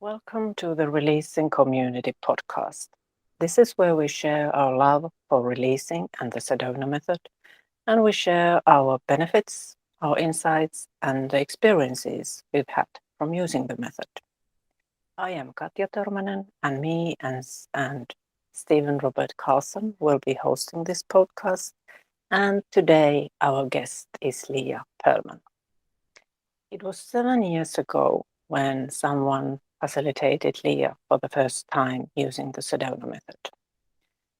Welcome to the Releasing Community podcast. This is where we share our love for releasing and the Sedona Method, and we share our benefits, our insights, and the experiences we've had from using the method. I am Katja Törmänen, and me and Stephen Robert Carlson will be hosting this podcast. And today our guest is Leah Pearlman. It was 7 years ago when someone facilitated Leah for the first time using the Sedona method.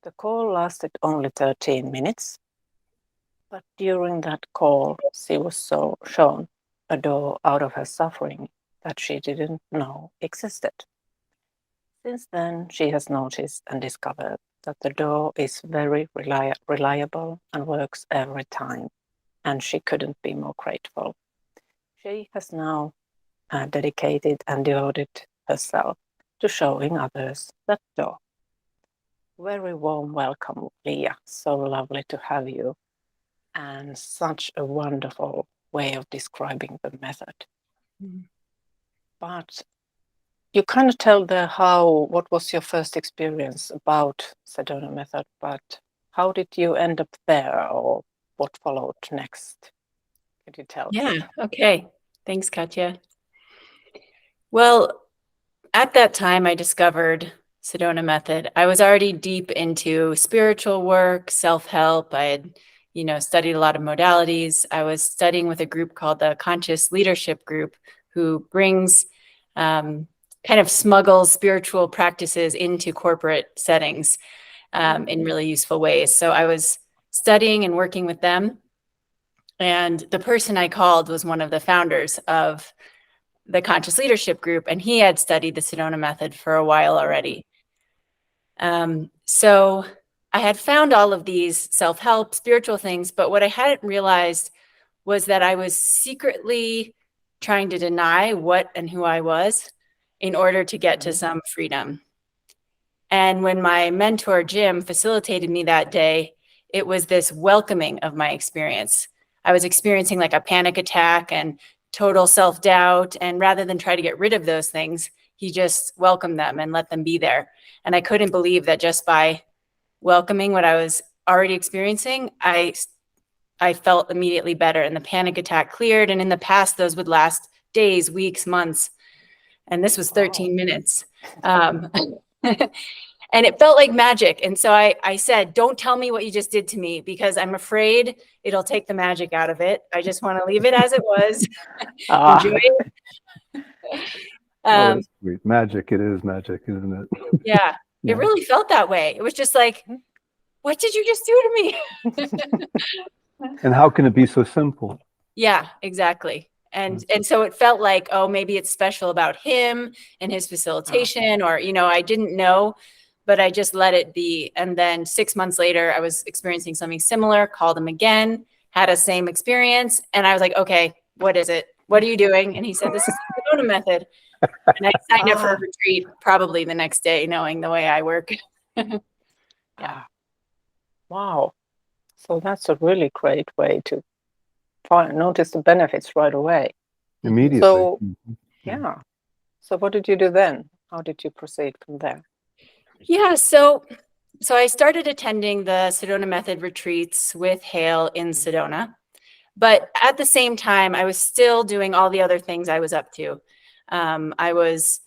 The call lasted only 13 minutes, but during that call, she was shown a door out of her suffering that she didn't know existed. Since then, she has noticed and discovered that the door is very reliable and works every time, and she couldn't be more grateful. She has now dedicated and devoted herself to showing others that door. Very warm welcome, Leah. So lovely to have you, and such a wonderful way of describing the method. But you kind of tell there what was your first experience about Sedona method, but how did you end up there, or what followed next? Could you tell? Yeah, okay. Thanks, Katja. Well, at that time I discovered Sedona Method. I was already deep into spiritual work, self-help. I had, studied a lot of modalities. I was studying with a group called the Conscious Leadership Group, who brings kind of smuggles spiritual practices into corporate settings in really useful ways. So I was studying and working with them. And the person I called was one of the founders of the Conscious Leadership Group, and he had studied the Sedona Method for a while already. So I had found all of these self-help, spiritual things, but what I hadn't realized was that I was secretly trying to deny what and who I was in order to get to some freedom. And when my mentor, Jim, facilitated me that day, it was this welcoming of my experience. I was experiencing like a panic attack and total self-doubt. And rather than try to get rid of those things, he just welcomed them and let them be there. And I couldn't believe that just by welcoming what I was already experiencing, I felt immediately better and the panic attack cleared. And in the past, those would last days, weeks, months. And this was 13 minutes. And it felt like magic. And so I said, don't tell me what you just did to me, because I'm afraid it'll take the magic out of it. I just want to leave it as it was. Enjoy it. That's sweet. Magic. It is magic, isn't it? Yeah, it really felt that way. It was just like, what did you just do to me? And how can it be so simple? Yeah, exactly. And so it felt like, oh, maybe it's special about him and his facilitation, or, I didn't know. But I just let it be. And then 6 months later, I was experiencing something similar, called him again, had a same experience. And I was like, okay, what is it? What are you doing? And he said, this is the Sedona Method. And I signed up for a retreat probably the next day, knowing the way I work. Yeah. Wow. So that's a really great way to notice the benefits right away. Immediately. So, yeah. So what did you do then? How did you proceed from there? Yeah, so I started attending the Sedona Method retreats with Hale in Sedona. But at the same time, I was still doing all the other things I was up to. I was,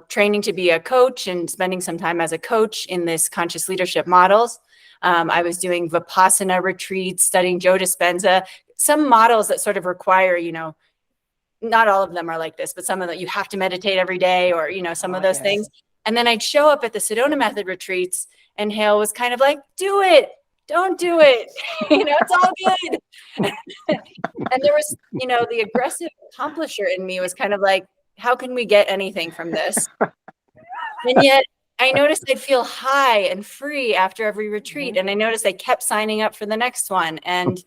training to be a coach and spending some time as a coach in this conscious leadership models. I was doing Vipassana retreats, studying Joe Dispenza, some models that sort of require, not all of them are like this, but some of them you have to meditate every day, or, some of those things. And then I'd show up at the Sedona Method retreats, and Hale was kind of like, do it, don't do it. It's all good. And there was, the aggressive accomplisher in me was kind of like, how can we get anything from this? And yet I noticed I'd feel high and free after every retreat. And I noticed I kept signing up for the next one. And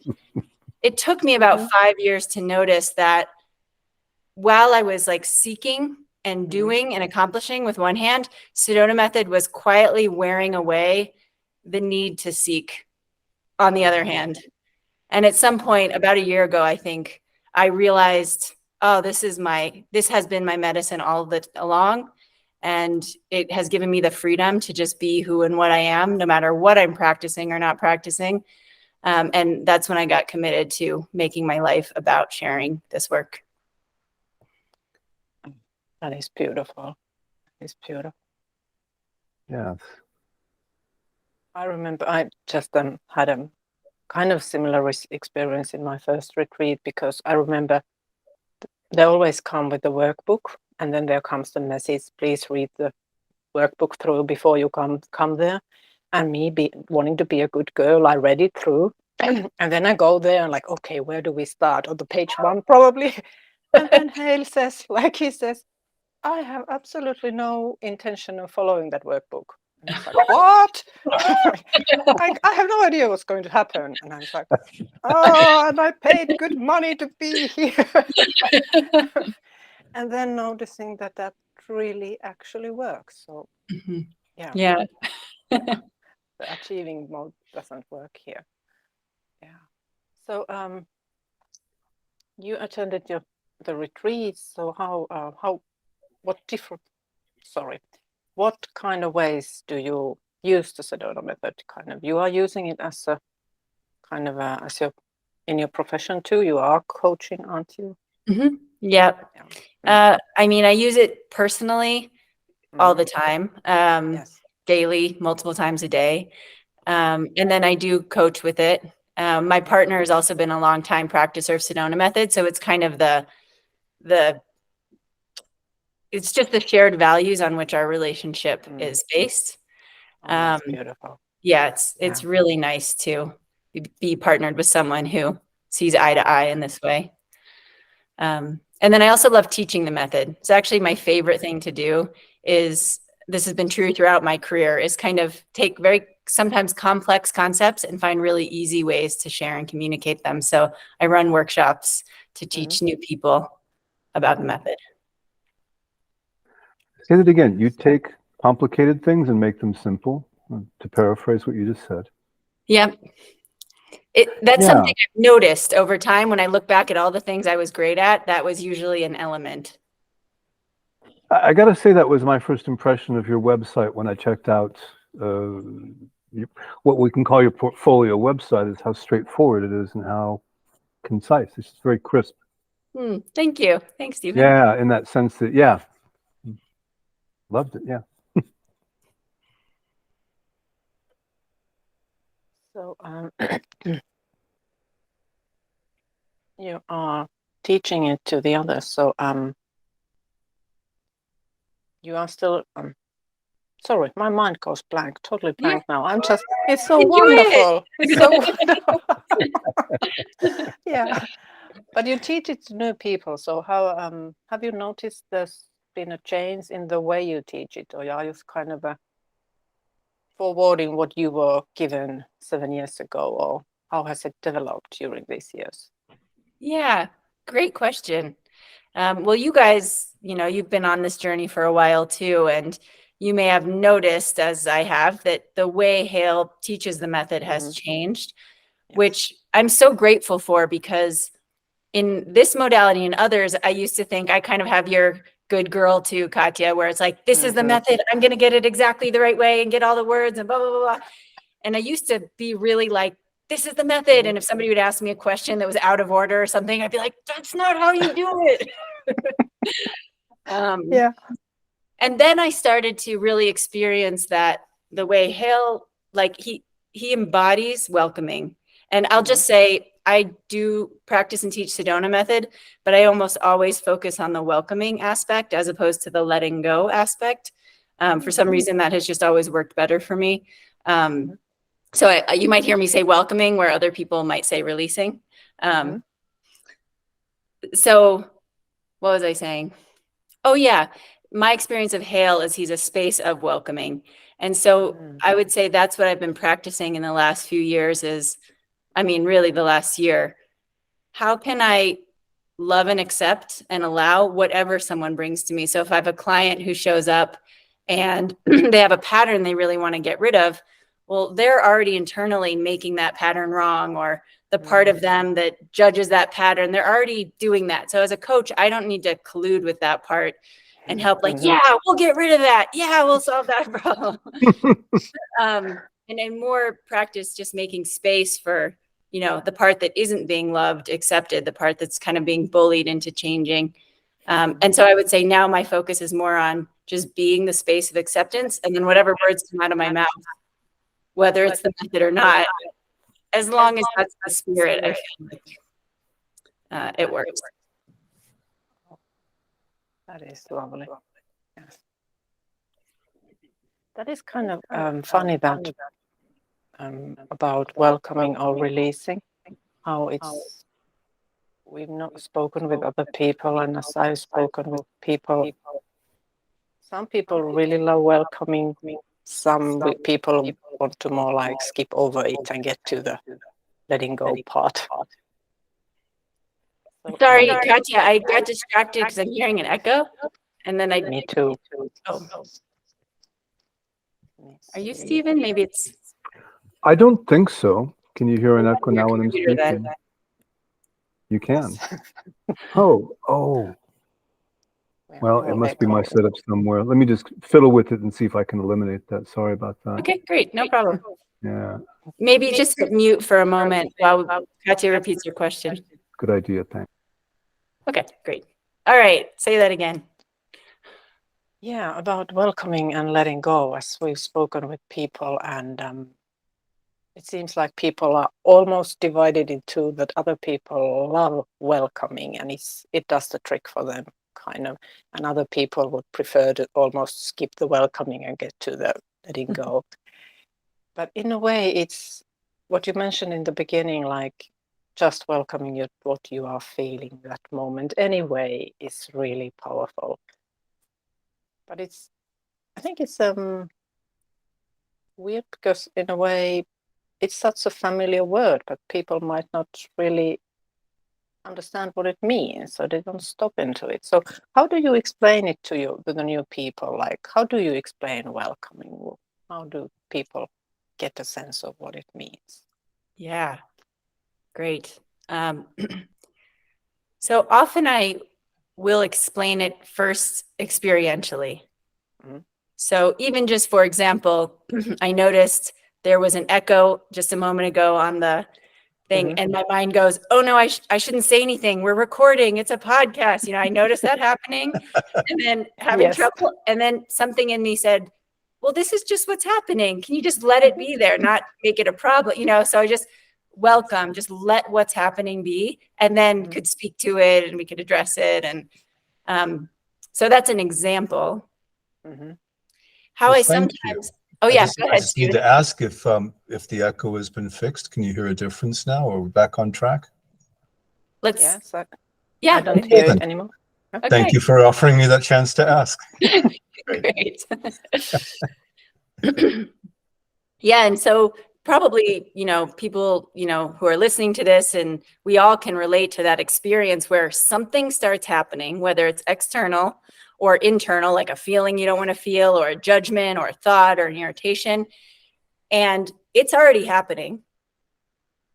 it took me about 5 years to notice that while I was like seeking and doing and accomplishing with one hand, Sedona Method was quietly wearing away the need to seek on the other hand. And at some point, about a year ago, I think, I realized oh, this has been my medicine along. And it has given me the freedom to just be who and what I am, no matter what I'm practicing or not practicing. And that's when I got committed to making my life about sharing this work. That is beautiful. It's beautiful. Yes. I remember I just had a kind of similar experience in my first retreat, because I remember they always come with the workbook, and then there comes the message, please read the workbook through before you come there. And me wanting to be a good girl, I read it through. And then I go there and like, okay, where do we start? On the page 1 probably. And then Hale says, like he says, I have absolutely no intention of following that workbook. And I was like, what? I have no idea what's going to happen. And I was like, oh, and I paid good money to be here. And then noticing that really actually works. So Yeah. the achieving mode doesn't work here. Yeah. So you attended the retreats. So what kind of ways do you use the Sedona method? Kind of, you are using it as a kind of in your profession too. You are coaching, aren't you? Mm-hmm. Yep. Yeah. I mean, I use it personally all the time, Yes. daily, multiple times a day. And then I do coach with it. My partner has also been a long time practicer of Sedona method. So it's kind of it's just the shared values on which our relationship is based. Oh, that's beautiful. Yeah, it's really nice to be partnered with someone who sees eye to eye in this way. And then I also love teaching the method. It's actually my favorite thing to do. This has been true throughout my career, is kind of take very sometimes complex concepts and find really easy ways to share and communicate them. So I run workshops to teach new people about the method. Say that again. You take complicated things and make them simple, to paraphrase what you just said. Yeah. That's something I've noticed over time. When I look back at all the things I was great at, that was usually an element. I got to say that was my first impression of your website when I checked out what we can call your portfolio website, is how straightforward it is and how concise. It's just very crisp. Thank you. Thanks, Stephen. Yeah, in that sense that, loved it. Yeah. So you are teaching it to the others. So you are still sorry, my mind goes blank, totally blank now. It's so wonderful. It's so wonderful. Yeah. But you teach it to new people. So how have you noticed there's been a change in the way you teach it, or are you kind of forwarding what you were given 7 years ago, or how has it developed during these years? Yeah, great question. Well, you guys, you've been on this journey for a while too, and you may have noticed, as I have, that the way Hale teaches the method has changed, which I'm so grateful for, because in this modality and others, I used to think I kind of have your good girl too, Katya, where it's like, this is the method, I'm going to get it exactly the right way and get all the words and blah, blah, blah, blah. And I used to be really like, this is the method. And if somebody would ask me a question that was out of order or something, I'd be like, that's not how you do it. And then I started to really experience that the way Hale, like he embodies welcoming. And I'll just say, I do practice and teach Sedona method, but I almost always focus on the welcoming aspect as opposed to the letting go aspect. For some reason, that has just always worked better for me. So you might hear me say welcoming where other people might say releasing. So what was I saying? Oh yeah, my experience of Hale is he's a space of welcoming. And so I would say that's what I've been practicing in the last few years really the last year. How can I love and accept and allow whatever someone brings to me? So if I have a client who shows up and they have a pattern they really want to get rid of, well, they're already internally making that pattern wrong, or the part of them that judges that pattern. They're already doing that. So as a coach, I don't need to collude with that part and help like, yeah, we'll get rid of that. Yeah, we'll solve that problem. And in more practice, just making space for, you know, the part that isn't being loved, accepted, the part that's kind of being bullied into changing. And so I would say now my focus is more on just being the space of acceptance, and then whatever words come out of my mouth, whether it's the method or not, as long as that's the spirit, I feel like it works. That is lovely. Yes. That is kind of funny that about welcoming or releasing, how it's, we've not spoken with other people, and as I've spoken with people, some people really love welcoming, some people want to more like skip over it and get to the letting go part. So, Sorry, Katya, I got distracted because I'm hearing an echo, and then me too. Oh. Are you Stephen? Maybe it's. I don't think so. Can you hear an echo now when I'm computer speaking? then. You can. Oh. Well, it must be my setup somewhere. Let me just fiddle with it and see if I can eliminate that. Sorry about that. Okay, great. No problem. Yeah, Maybe just hit mute for a moment while Katya repeats your question. good idea. Thanks. Okay, great. All right, say that again. Yeah, about welcoming and letting go, as we've spoken with people, and it seems like people are almost divided into that other people love welcoming, and it does the trick for them, kind of, and other people would prefer to almost skip the welcoming and get to the letting go. But in a way, it's what you mentioned in the beginning, like just welcoming what you are feeling that moment anyway is really powerful. But I think it's weird because in a way it's such a familiar word, but people might not really understand what it means, so they don't stop into it. So how do you explain it to the new people? Like, how do you explain welcoming? How do people get a sense of what it means? Yeah, great. So often I will explain it first experientially. So even just, for example, I noticed there was an echo just a moment ago on the thing, and my mind goes, oh no, I shouldn't say anything. We're recording. It's a podcast. You know, I noticed that happening and then having trouble. And then something in me said, well, this is just what's happening. Can you just let it be there, not make it a problem? You know, so I just just let what's happening be, and then could speak to it and we could address it. And so that's an example. How Well, I thank sometimes, you. oh yeah, I just need to ask if the echo has been fixed. Can you hear a difference now, or we're back on track? let's, Yes, I yeah. don't hear it anymore. Okay. Thank you for offering me that chance to ask. Great. Yeah, and so probably, you know, people, you know, who are listening to this, and we all can relate to that experience where something starts happening, whether it's external or internal, like a feeling you don't want to feel, or a judgment, or a thought, or an irritation, and it's already happening.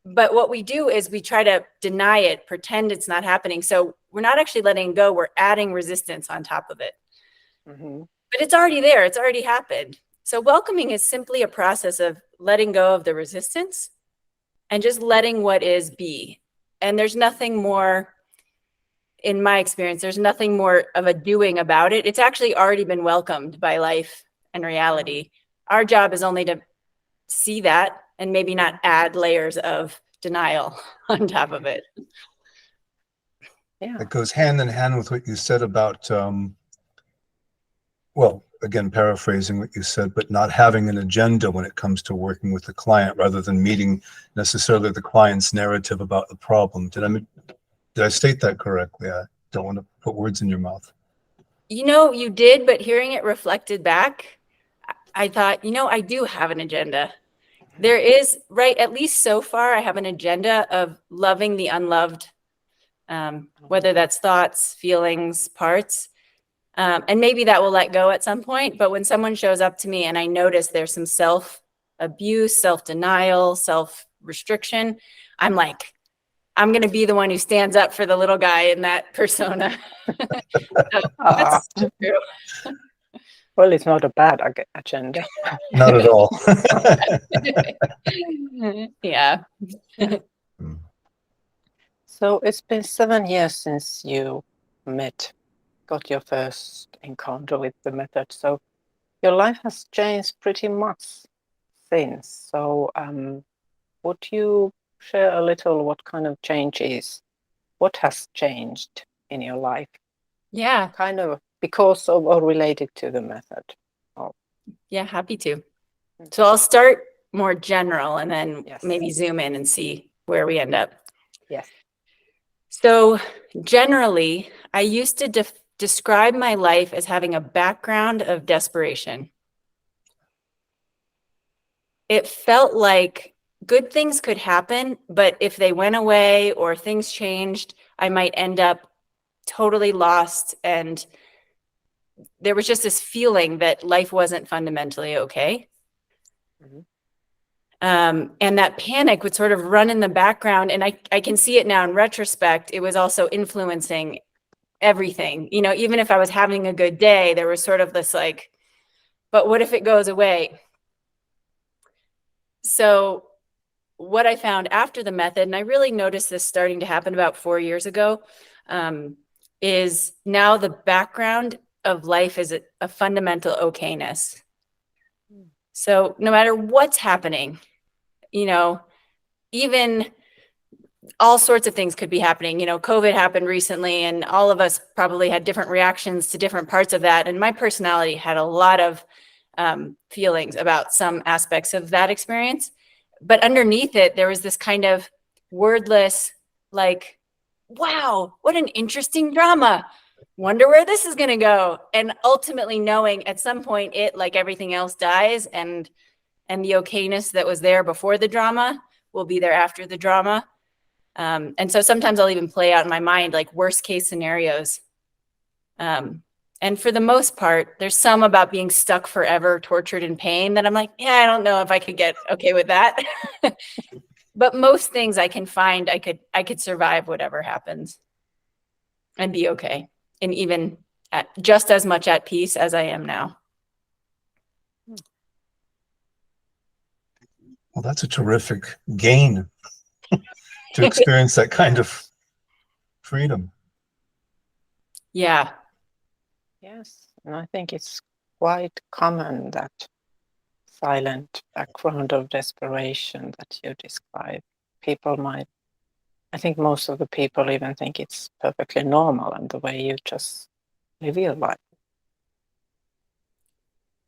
But what we do is we try to deny it, pretend it's not happening. So we're not actually letting go, we're adding resistance on top of it. But it's already there, it's already happened. So welcoming is simply a process of letting go of the resistance and just letting what is be. And there's nothing more, in my experience, there's nothing more of a doing about it. It's actually already been welcomed by life and reality. Our job is only to see that and maybe not add layers of denial on top of it. Yeah. It goes hand in hand with what you said about, well, again, paraphrasing what you said, but not having an agenda when it comes to working with the client, rather than meeting necessarily the client's narrative about the problem. Did I state that correctly? I don't want to put words in your mouth. You know, you did, but hearing it reflected back, I thought, you know, I do have an agenda. There is, right, at least so far, I have an agenda of loving the unloved, whether that's thoughts, feelings, parts. And maybe that will let go at some point. But when someone shows up to me and I notice there's some self-abuse, self-denial, self-restriction, I'm like, I'm going to be the one who stands up for the little guy in that persona. That's true. Well, it's not a bad agenda. Not at all. Yeah. So it's been 7 years since you got your first encounter with the method. So your life has changed pretty much since. So would you share a little what kind of changes, what has changed in your life? Yeah. Kind of because of or related to the method. Yeah, happy to. So I'll start more general and then Yes. maybe zoom in and see where we end up. Yes. So generally, I used to describe my life as having a background of desperation. It felt like good things could happen, but if they went away or things changed, I might end up totally lost. And there was just this feeling that life wasn't fundamentally okay. Mm-hmm. And that panic would sort of run in the background. And I can see it now in retrospect. It was also influencing everything. You know, even if I was having a good day, there was sort of this like, but what if it goes away? So what I found after the method, and I really noticed this starting to happen about 4 years ago, is now the background of life is a fundamental okayness. So no matter what's happening, you know, even all sorts of things could be happening. You know, COVID happened recently, and all of us probably had different reactions to different parts of that. And my personality had a lot of feelings about some aspects of that experience. But underneath it, there was this kind of wordless, like, wow, what an interesting drama. Wonder where this is going to go. And ultimately knowing at some point it, like everything else, dies, and the okayness that was there before the drama will be there after the drama. And so sometimes I'll even play out in my mind like worst case scenarios. And for the most part, there's some about being stuck forever, tortured in pain that I'm like, yeah, I don't know if I could get okay with that. But most things I can find, I could survive whatever happens and be okay. And even just as much at peace as I am now. Well, that's a terrific gain to experience that kind of freedom. Yeah. Yes, and I think it's quite common, that silent background of desperation that you describe. I think most of the people even think it's perfectly normal and the way you just live your life.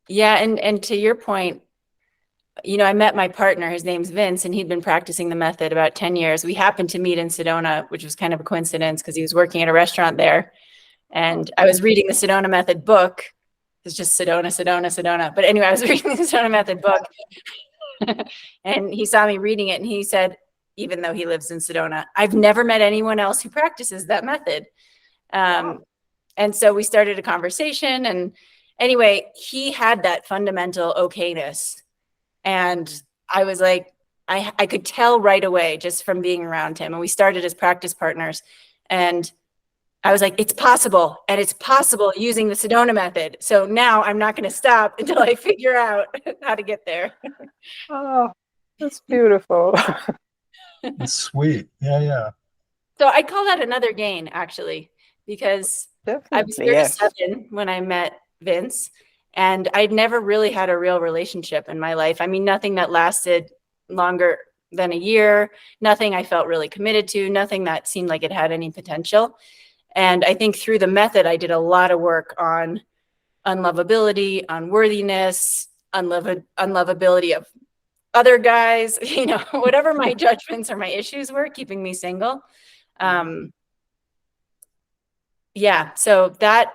Yeah, and to your point, you know, I met my partner, his name's Vince, and he'd been practicing the method about 10 years. We happened to meet in Sedona, which was kind of a coincidence because he was working at a restaurant there. And I was reading the Sedona Method book. It's just Sedona. But anyway, I was reading the Sedona Method book and he saw me reading it and he said, even though he lives in Sedona, I've never met anyone else who practices that method. And so we started a conversation, and anyway, he had that fundamental okayness. And I was like, I could tell right away just from being around him. And we started as practice partners. And I was like, it's possible. And it's possible using the Sedona method. So now I'm not going to stop until I figure out how to get there. Oh, that's beautiful. That's sweet. Yeah. So I call that another gain, actually, because I was Definitely, yes. 37 when I met Vince, and I'd never really had a real relationship in my life. I mean, nothing that lasted longer than a year, nothing I felt really committed to, nothing that seemed like it had any potential. And I think through the method, I did a lot of work on unlovability, unworthiness, unlovability of other guys, you know, whatever my judgments or my issues were keeping me single. Yeah, so that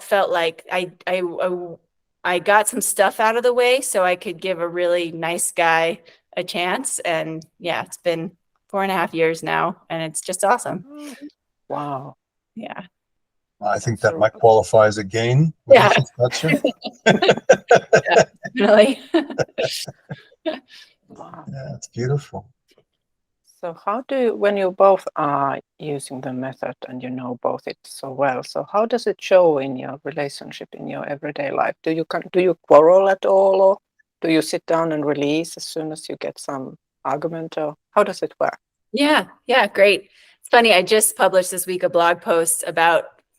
felt like I got some stuff out of the way so I could give a really nice guy a chance. And yeah, it's been 4.5 years now, and it's just awesome. Wow. Yeah. I think that might qualify as a gain. Yeah. Gotcha. Definitely. Wow. Yeah, it's beautiful. So how do you, when you both are using the method and you know both it so well, so how does it show in your relationship, in your everyday life? Do you quarrel at all, or do you sit down and release as soon as you get some argument, or how does it work? Yeah, great. It's funny, I just published this week a blog post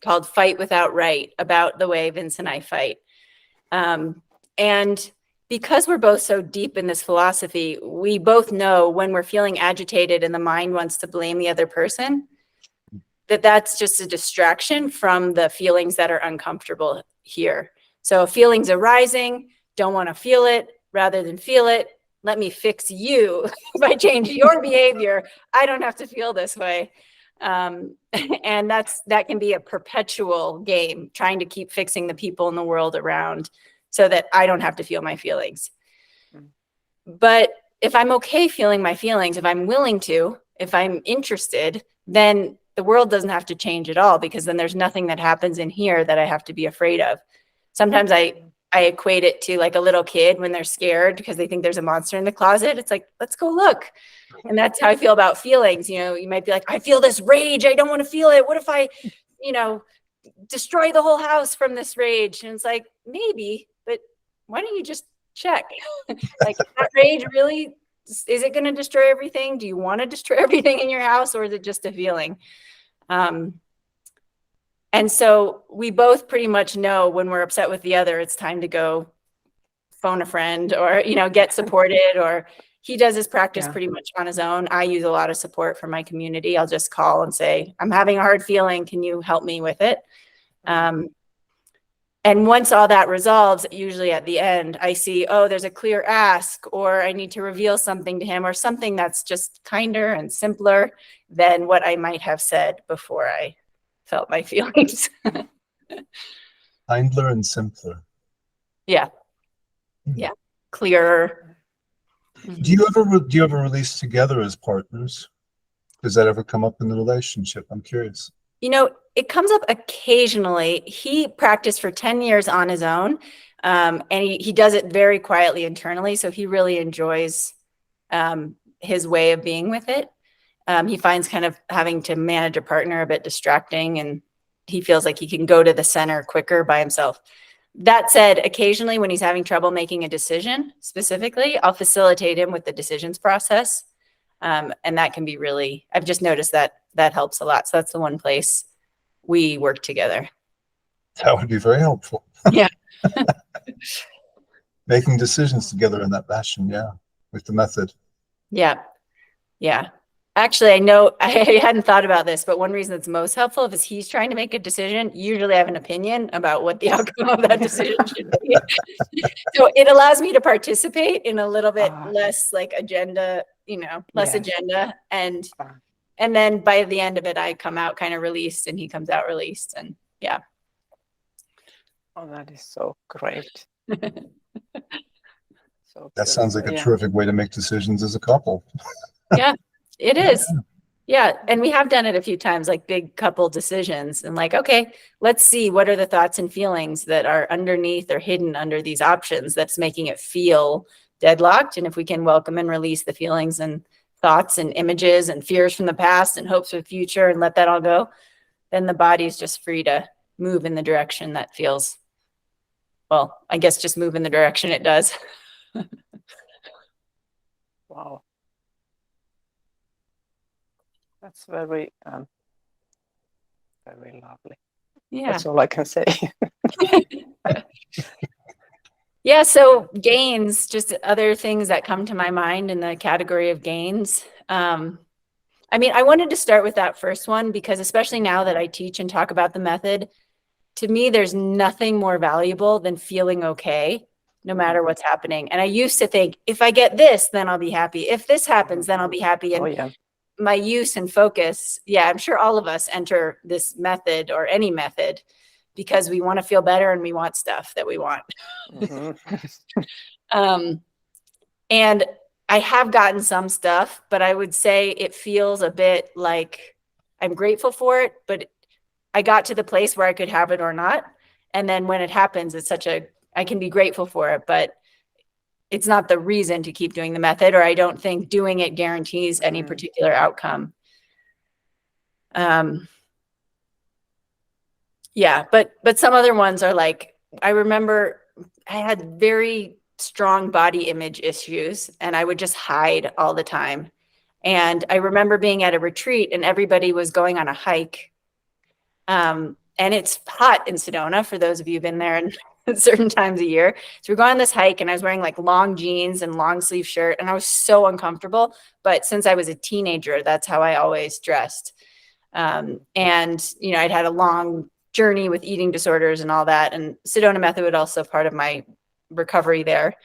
called Fight Without Right, about the way Vince and I fight. And because we're both so deep in this philosophy, we both know when we're feeling agitated and the mind wants to blame the other person, that's just a distraction from the feelings that are uncomfortable here. So feelings arising, don't want to feel it, rather than feel it, let me fix you. If I change your behavior, I don't have to feel this way. And that can be a perpetual game, trying to keep fixing the people in the world around so that I don't have to feel my feelings. But if I'm okay feeling my feelings, if I'm willing to, if I'm interested, then the world doesn't have to change at all, because then there's nothing that happens in here that I have to be afraid of. Sometimes I equate it to like a little kid when they're scared because they think there's a monster in the closet. It's like, let's go look. And that's how I feel about feelings. You know, you might be like, I feel this rage. I don't want to feel it. What if I, destroy the whole house from this rage? And it's like, maybe, but why don't you just check? Like, is that rage really, is it going to destroy everything? Do you want to destroy everything in your house, or is it just a feeling? And so we both pretty much know when we're upset with the other, it's time to go phone a friend, or, get supported, or he does his practice pretty much on his own. I use a lot of support from my community. I'll just call and say, I'm having a hard feeling. Can you help me with it? And once all that resolves, usually at the end, I see, oh, there's a clear ask, or I need to reveal something to him, or something that's just kinder and simpler than what I might have said before I felt my feelings. Kindler and simpler. Yeah. Clearer. Do you ever release together as partners? Does that ever come up in the relationship? I'm curious. It comes up occasionally. He practiced for 10 years on his own, and he does it very quietly internally. So he really enjoys his way of being with it. He finds kind of having to manage a partner a bit distracting, and he feels like he can go to the center quicker by himself. That said, occasionally when he's having trouble making a decision specifically, I'll facilitate him with the decisions process. And that can be really, I've just noticed that helps a lot. So that's the one place we work together. That would be very helpful. Yeah. Making decisions together in that fashion. Yeah. With the method. Yeah. Actually, I know I hadn't thought about this, but one reason it's most helpful is he's trying to make a decision. Usually I have an opinion about what the outcome of that decision should be. So it allows me to participate in a little bit less like agenda, less agenda. And then by the end of it, I come out kind of released and he comes out released. And yeah. Oh, that is so great. That sounds like a terrific way to make decisions as a couple. Yeah. It is. Yeah. And we have done it a few times, like big couple decisions, and like, okay, let's see what are the thoughts and feelings that are underneath or hidden under these options that's making it feel deadlocked. And if we can welcome and release the feelings and thoughts and images and fears from the past and hopes for the future and let that all go, then the body is just free to move in the direction that feels, well, I guess just move in the direction it does. Wow. That's very, very lovely. Yeah. That's all I can say. Yeah. So gains, just other things that come to my mind in the category of gains. I wanted to start with that first one because especially now that I teach and talk about the method, to me, there's nothing more valuable than feeling okay, no matter what's happening. And I used to think, if I get this, then I'll be happy. If this happens, then I'll be happy. And my use and focus, I'm sure all of us enter this method or any method because we want to feel better and we want stuff that we want. And I have gotten some stuff, but I would say it feels a bit like I'm grateful for it, but I got to the place where I could have it or not. And then when it happens, it's I can be grateful for it, but it's not the reason to keep doing the method, or I don't think doing it guarantees any particular outcome. Yeah, but some other ones are like, I remember I had very strong body image issues and I would just hide all the time. And I remember being at a retreat and everybody was going on a hike. And it's hot in Sedona, for those of you who've been there at certain times of year. So we're going on this hike and I was wearing like long jeans and long sleeve shirt and I was so uncomfortable. But since I was a teenager, that's how I always dressed. And, you know, I'd had a long journey with eating disorders and all that. And Sedona Method was also part of my recovery there.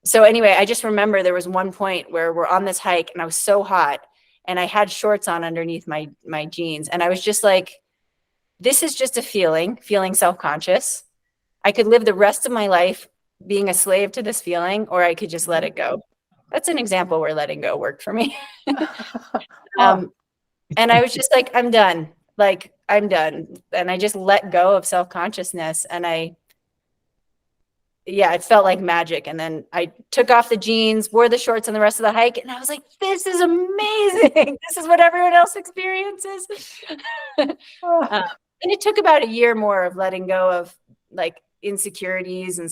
So anyway, I just remember there was one point where we're on this hike and I was so hot and I had shorts on underneath my jeans. And I was just like, this is just a feeling self-conscious. I could live the rest of my life being a slave to this feeling, or I could just let it go. That's an example where letting go worked for me. And I was just like, I'm done. Like, I'm done. And I just let go of self-consciousness. And it felt like magic. And then I took off the jeans, wore the shorts on the rest of the hike. And I was like, this is amazing. This is what everyone else experiences. And it took about a year more of letting go of like insecurities and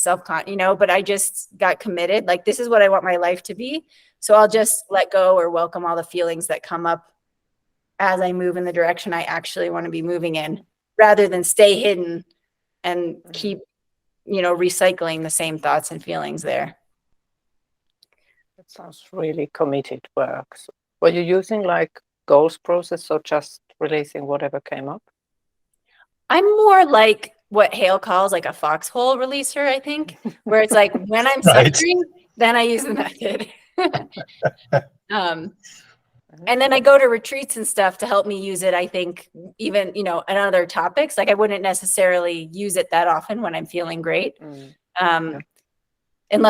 but I just got committed. Like, this is what I want my life to be. So I'll just let go or welcome all the feelings that come up as I move in the direction I actually want to be moving in, rather than stay hidden and keep, recycling the same thoughts and feelings there. That sounds really committed work. So were you using like goals process or just releasing whatever came up? I'm more like what Hale calls like a foxhole releaser, I think, where it's like when I'm suffering, then I use the method. And then I go to retreats and stuff to help me use it. I think even, in other topics, like I wouldn't necessarily use it that often when I'm feeling great. Unless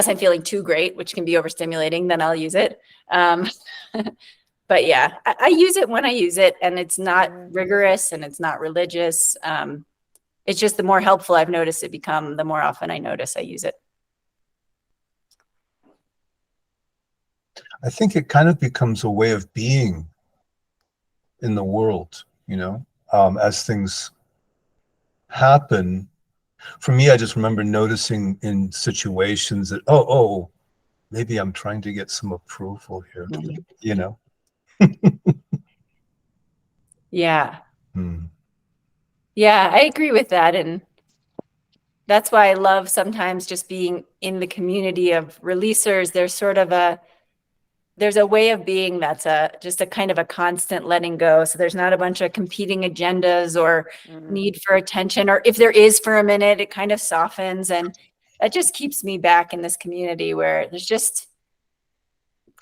I'm feeling too great, which can be overstimulating, then I'll use it. But yeah, I use it when I use it, and it's not rigorous and it's not religious. It's just the more helpful I've noticed it become, the more often I notice I use it. I think it kind of becomes a way of being in the world, as things happen. For me, I just remember noticing in situations that, maybe I'm trying to get some approval here, Yeah. Yeah, I agree with that. And that's why I love sometimes just being in the community of releasers. There's a way of being that's just a kind of a constant letting go. So there's not a bunch of competing agendas or need for attention, or if there is for a minute, it kind of softens. And that just keeps me back in this community where there's just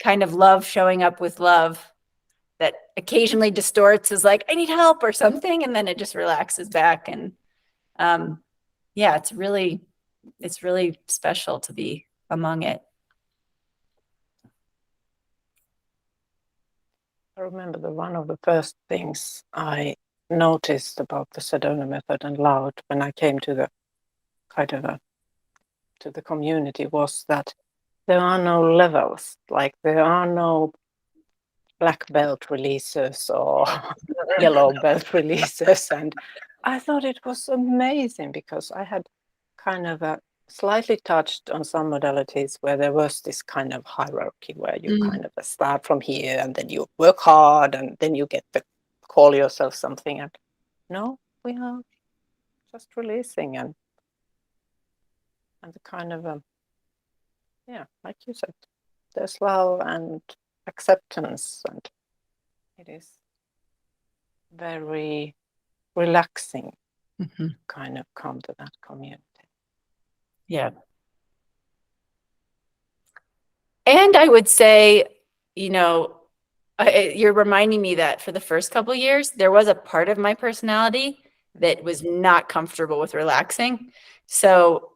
kind of love showing up with love that occasionally distorts as like, I need help or something. And then it just relaxes back. And it's really special to be among it. I remember one of the first things I noticed about the Sedona Method and loved when I came to the to the community was that there are no levels. Like there are no black belt releases or yellow belt releases, and I thought it was amazing because I had kind of slightly touched on some modalities where there was this kind of hierarchy where you kind of start from here and then you work hard and then you get to call yourself something. And no, we are just releasing and the kind of like you said, there's love and acceptance, and it is very relaxing kind of come to that community. Yeah. And I would say, you're reminding me that for the first couple of years, there was a part of my personality that was not comfortable with relaxing. So,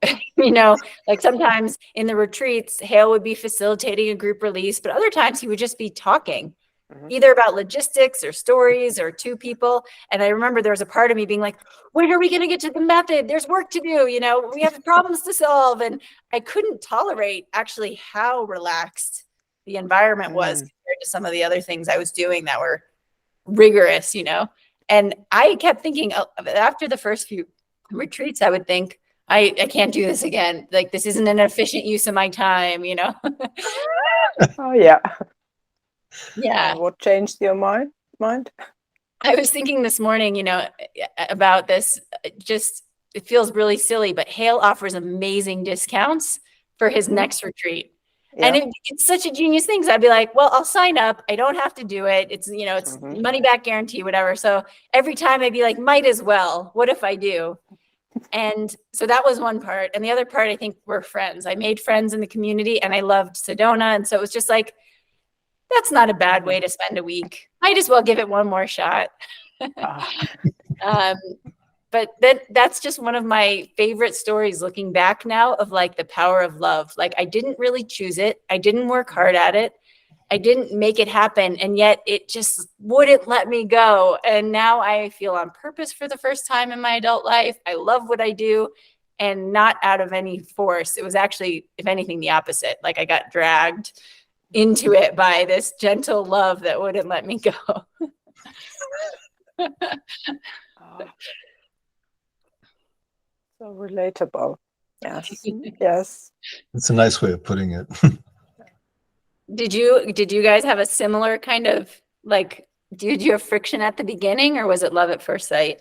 like sometimes in the retreats, Hale would be facilitating a group release, but other times he would just be talking. either about logistics or stories or two people. And I remember there was a part of me being like, when are we going to get to the method? There's work to do. You know, we have problems to solve. And I couldn't tolerate actually how relaxed the environment was compared to some of the other things I was doing that were rigorous, you know. And I kept thinking after the first few retreats, I would think, I can't do this again. Like, this isn't an efficient use of my time, you know? Oh, yeah. Yeah. What changed your mind? I was thinking this morning, you know, about this, just, it feels really silly, but Hale offers amazing discounts for his next retreat. Yeah. And it's such a genius thing. So I'd be like, well, I'll sign up. I don't have to do it. It's, you know, it's money back guarantee, whatever. So every time I'd be like, might as well. What if I do? And so that was one part. And the other part, I think, were friends. I made friends in the community and I loved Sedona. And so it was just like, that's not a bad way to spend a week. Might as well give it one more shot. But that's just one of my favorite stories looking back now of like the power of love. Like, I didn't really choose it. I didn't work hard at it. I didn't make it happen. And yet it just wouldn't let me go. And now I feel on purpose for the first time in my adult life. I love what I do, and not out of any force. It was actually, if anything, the opposite. Like, I got dragged into it by this gentle love that wouldn't let me go. So relatable. Yes. Yes. That's a nice way of putting it. Did you guys have a similar kind of, like, did you have friction at the beginning, or was it love at first sight?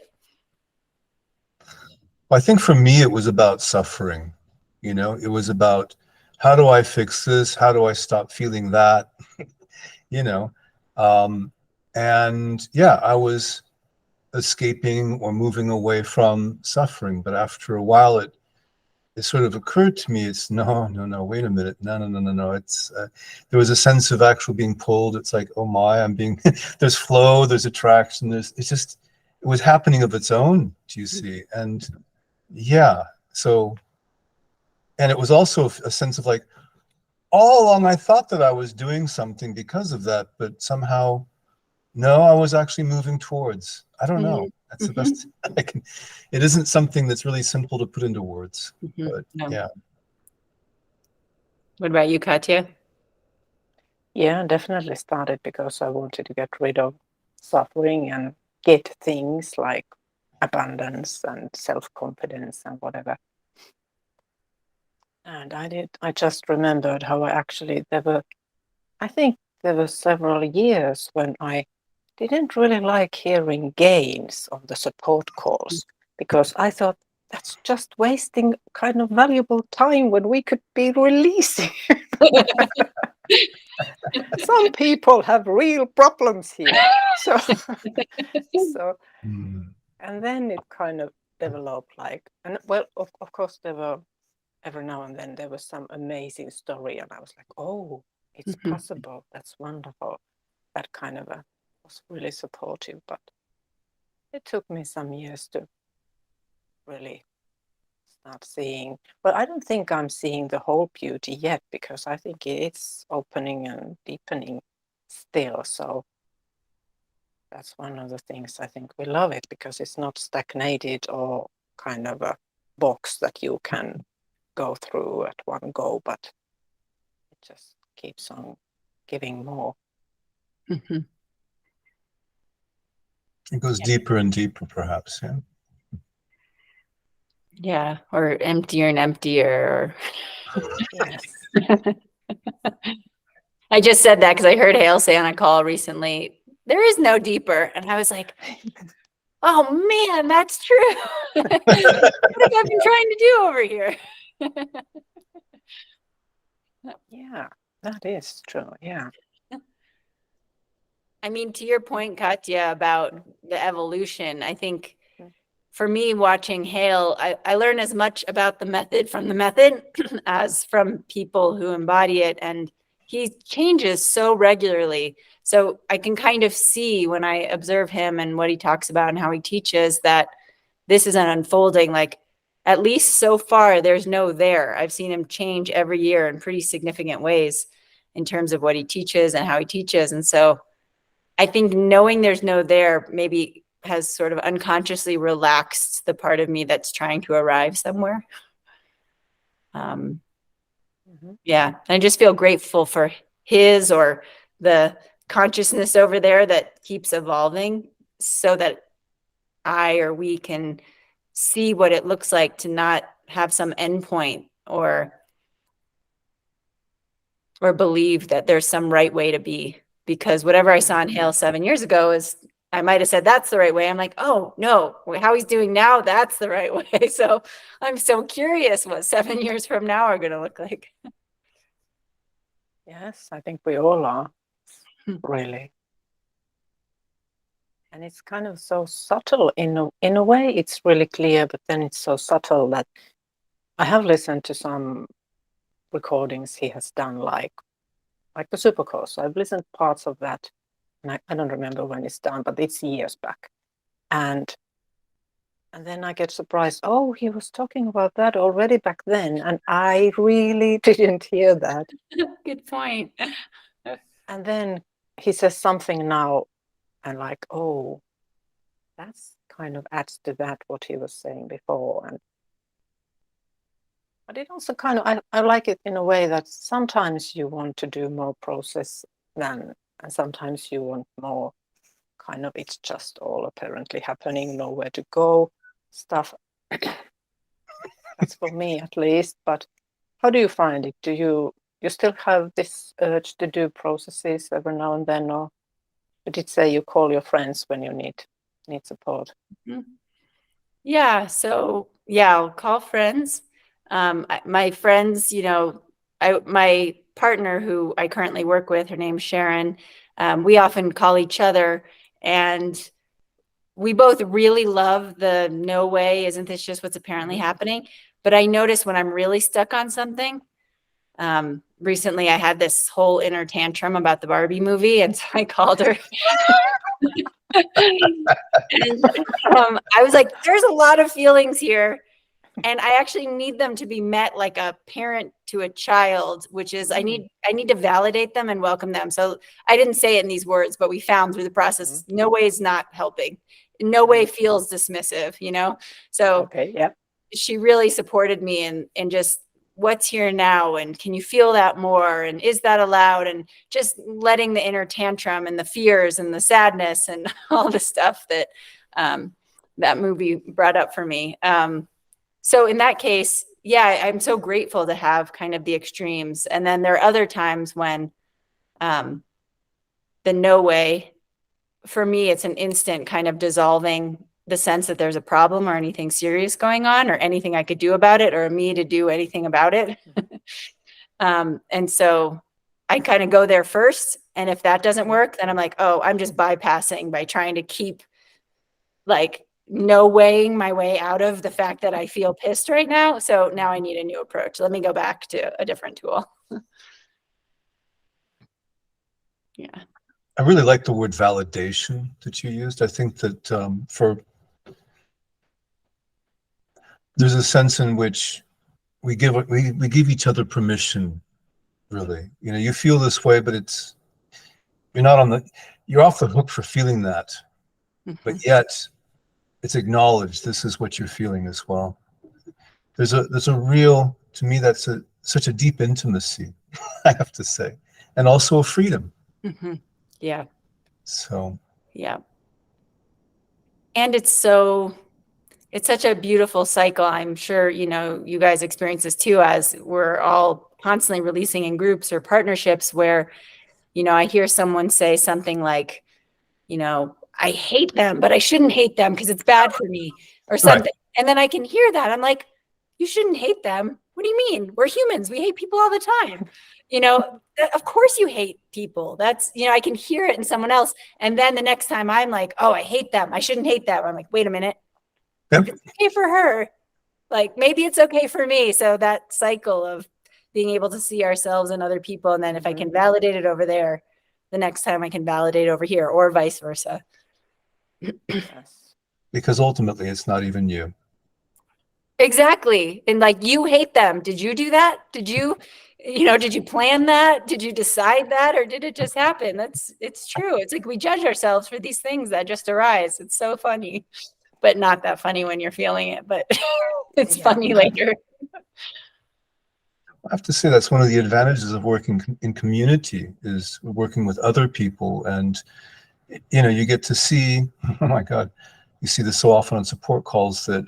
I think for me, it was about suffering. You know, it was about, how do I fix this? How do I stop feeling that? You know, and yeah, I was escaping or moving away from suffering. But after a while, it sort of occurred to me, it's no, wait a minute. No. It's, there was a sense of actual being pulled. It's like, oh my, I'm being, there's flow, there's attraction. It was happening of its own, do you see? And yeah, so, and it was also a sense of like, all along I thought that I was doing something because of that, but somehow, no, I was actually moving towards, I don't know. That's the best I can. It isn't something that's really simple to put into words, but yeah. What about you, Katya? Yeah, definitely started because I wanted to get rid of suffering and get things like abundance and self-confidence and whatever. And I just remembered how I think there were several years when I didn't really like hearing gains on the support calls, because I thought that's just wasting kind of valuable time when we could be releasing. Some people have real problems here. So, and then it kind of developed like, and well, of course there were, every now and then there was some amazing story and I was like, oh, it's possible. That's wonderful. That kind of was really supportive, but it took me some years to really start seeing. Well, I don't think I'm seeing the whole beauty yet, because I think it's opening and deepening still. So that's one of the things I think we love it, because it's not stagnated or kind of a box that you can go through at one go, but it just keeps on giving more. It goes deeper and deeper, perhaps. Yeah. Yeah, or emptier and emptier. Yes. I just said that because I heard Hale say on a call recently, there is no deeper. And I was like, oh man, that's true. What have I been trying to do over here? Yeah, that is true. Yeah. I mean, to your point, Katya, about the evolution, I think for me, watching Hale, I learn as much about the method from the method as from people who embody it. And he changes so regularly. So I can kind of see when I observe him and what he talks about and how he teaches that this is an unfolding, like, at least so far, there's no there. I've seen him change every year in pretty significant ways in terms of what he teaches and how he teaches. And so I think knowing there's no there maybe has sort of unconsciously relaxed the part of me that's trying to arrive somewhere. Yeah, I just feel grateful for his or the consciousness over there that keeps evolving so that I or we can see what it looks like to not have some endpoint or believe that there's some right way to be. Because whatever I saw in Hale 7 years ago is, I might have said that's the right way. I'm like, oh no, how he's doing now, that's the right way. So I'm so curious what 7 years from now are going to look like. Yes, I think we all are, really. And it's kind of so subtle in a way. It's really clear, but then it's so subtle that I have listened to some recordings he has done, like the Supercourse. I've listened to parts of that, and I don't remember when it's done, but it's years back. And then I get surprised. Oh, he was talking about that already back then, and I really didn't hear that. Good point. And then he says something now, and like, oh, that's kind of adds to that what he was saying before. But it also kind of, I like it in a way that sometimes you want to do more process and sometimes you want more kind of, it's just all apparently happening, nowhere to go stuff. That's for me at least. But how do you find it? Do you still have this urge to do processes every now and then, or you did say you call your friends when you need support? Yeah, so yeah, I'll call friends. My friends, my partner who I currently work with, her name's Sharon. We often call each other, and we both really love the no way, isn't this just what's apparently happening? But I notice when I'm really stuck on something, recently I had this whole inner tantrum about the Barbie movie, and so I called her. And I was like, there's a lot of feelings here, and I actually need them to be met like a parent to a child, which is I need to validate them and welcome them. So I didn't say it in these words, but we found through the process, no way is not helping. No way feels dismissive, So okay, yeah. She really supported me in just what's here now, and can you feel that more, and is that allowed, and just letting the inner tantrum and the fears and the sadness and all the stuff that that movie brought up for me. So in that case, yeah, I'm so grateful to have kind of the extremes. And then there are other times when the no way, for me, it's an instant kind of dissolving the sense that there's a problem or anything serious going on or anything I could do about it or me to do anything about it. And so I kind of go there first. And if that doesn't work, then I'm like, oh, I'm just bypassing by trying to keep like no weighing my way out of the fact that I feel pissed right now. So now I need a new approach. Let me go back to a different tool. Yeah. I really like the word validation that you used. I think that there's a sense in which we give each other permission, really. You feel this way, but you're off the hook for feeling that. But yet it's acknowledged this is what you're feeling as well. There's a real, to me, that's such a deep intimacy, I have to say, and also a freedom. Yeah. So. Yeah. And it's such a beautiful cycle. I'm sure, you guys experience this too, as we're all constantly releasing in groups or partnerships where, I hear someone say something like, I hate them, but I shouldn't hate them because it's bad for me or something. Right. And then I can hear that. I'm like, you shouldn't hate them. What do you mean? We're humans. We hate people all the time. Of course you hate people. That's, I can hear it in someone else. And then the next time I'm like, oh, I hate them. I shouldn't hate them. I'm like, wait a minute. Yep. If it's okay for her, like maybe it's okay for me. So that cycle of being able to see ourselves and other people. And then if I can validate it over there, the next time I can validate over here or vice versa. Yes. Because ultimately it's not even you. Exactly. And like, you hate them. Did you do that? Did you, did you plan that? Did you decide that? Or did it just happen? It's true. It's like we judge ourselves for these things that just arise. It's so funny, but not that funny when you're feeling it, but it's funny later. I have to say that's one of the advantages of working in community, is working with other people. And, you get to see, oh my God, you see this so often on support calls that,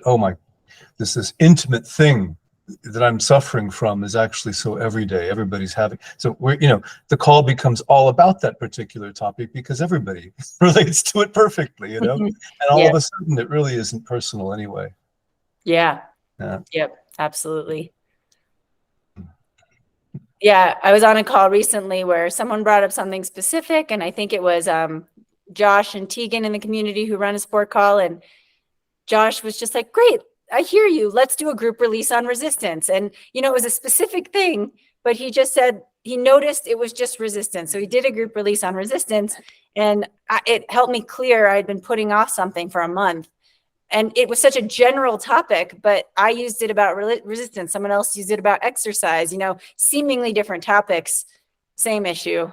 this intimate thing that I'm suffering from is actually so everyday. Everybody's having, so the call becomes all about that particular topic because everybody relates to it perfectly, and all of a sudden it really isn't personal anyway. Yeah. Yeah. Yep. Absolutely. Yeah. I was on a call recently where someone brought up something specific, and I think it was Josh and Tegan in the community who run a support call. And Josh was just like, great, I hear you. Let's do a group release on resistance. And, it was a specific thing, but he just said he noticed it was just resistance. So he did a group release on resistance, and it helped me clear I'd been putting off something for a month. And it was such a general topic, but I used it about resistance. Someone else used it about exercise, seemingly different topics, same issue.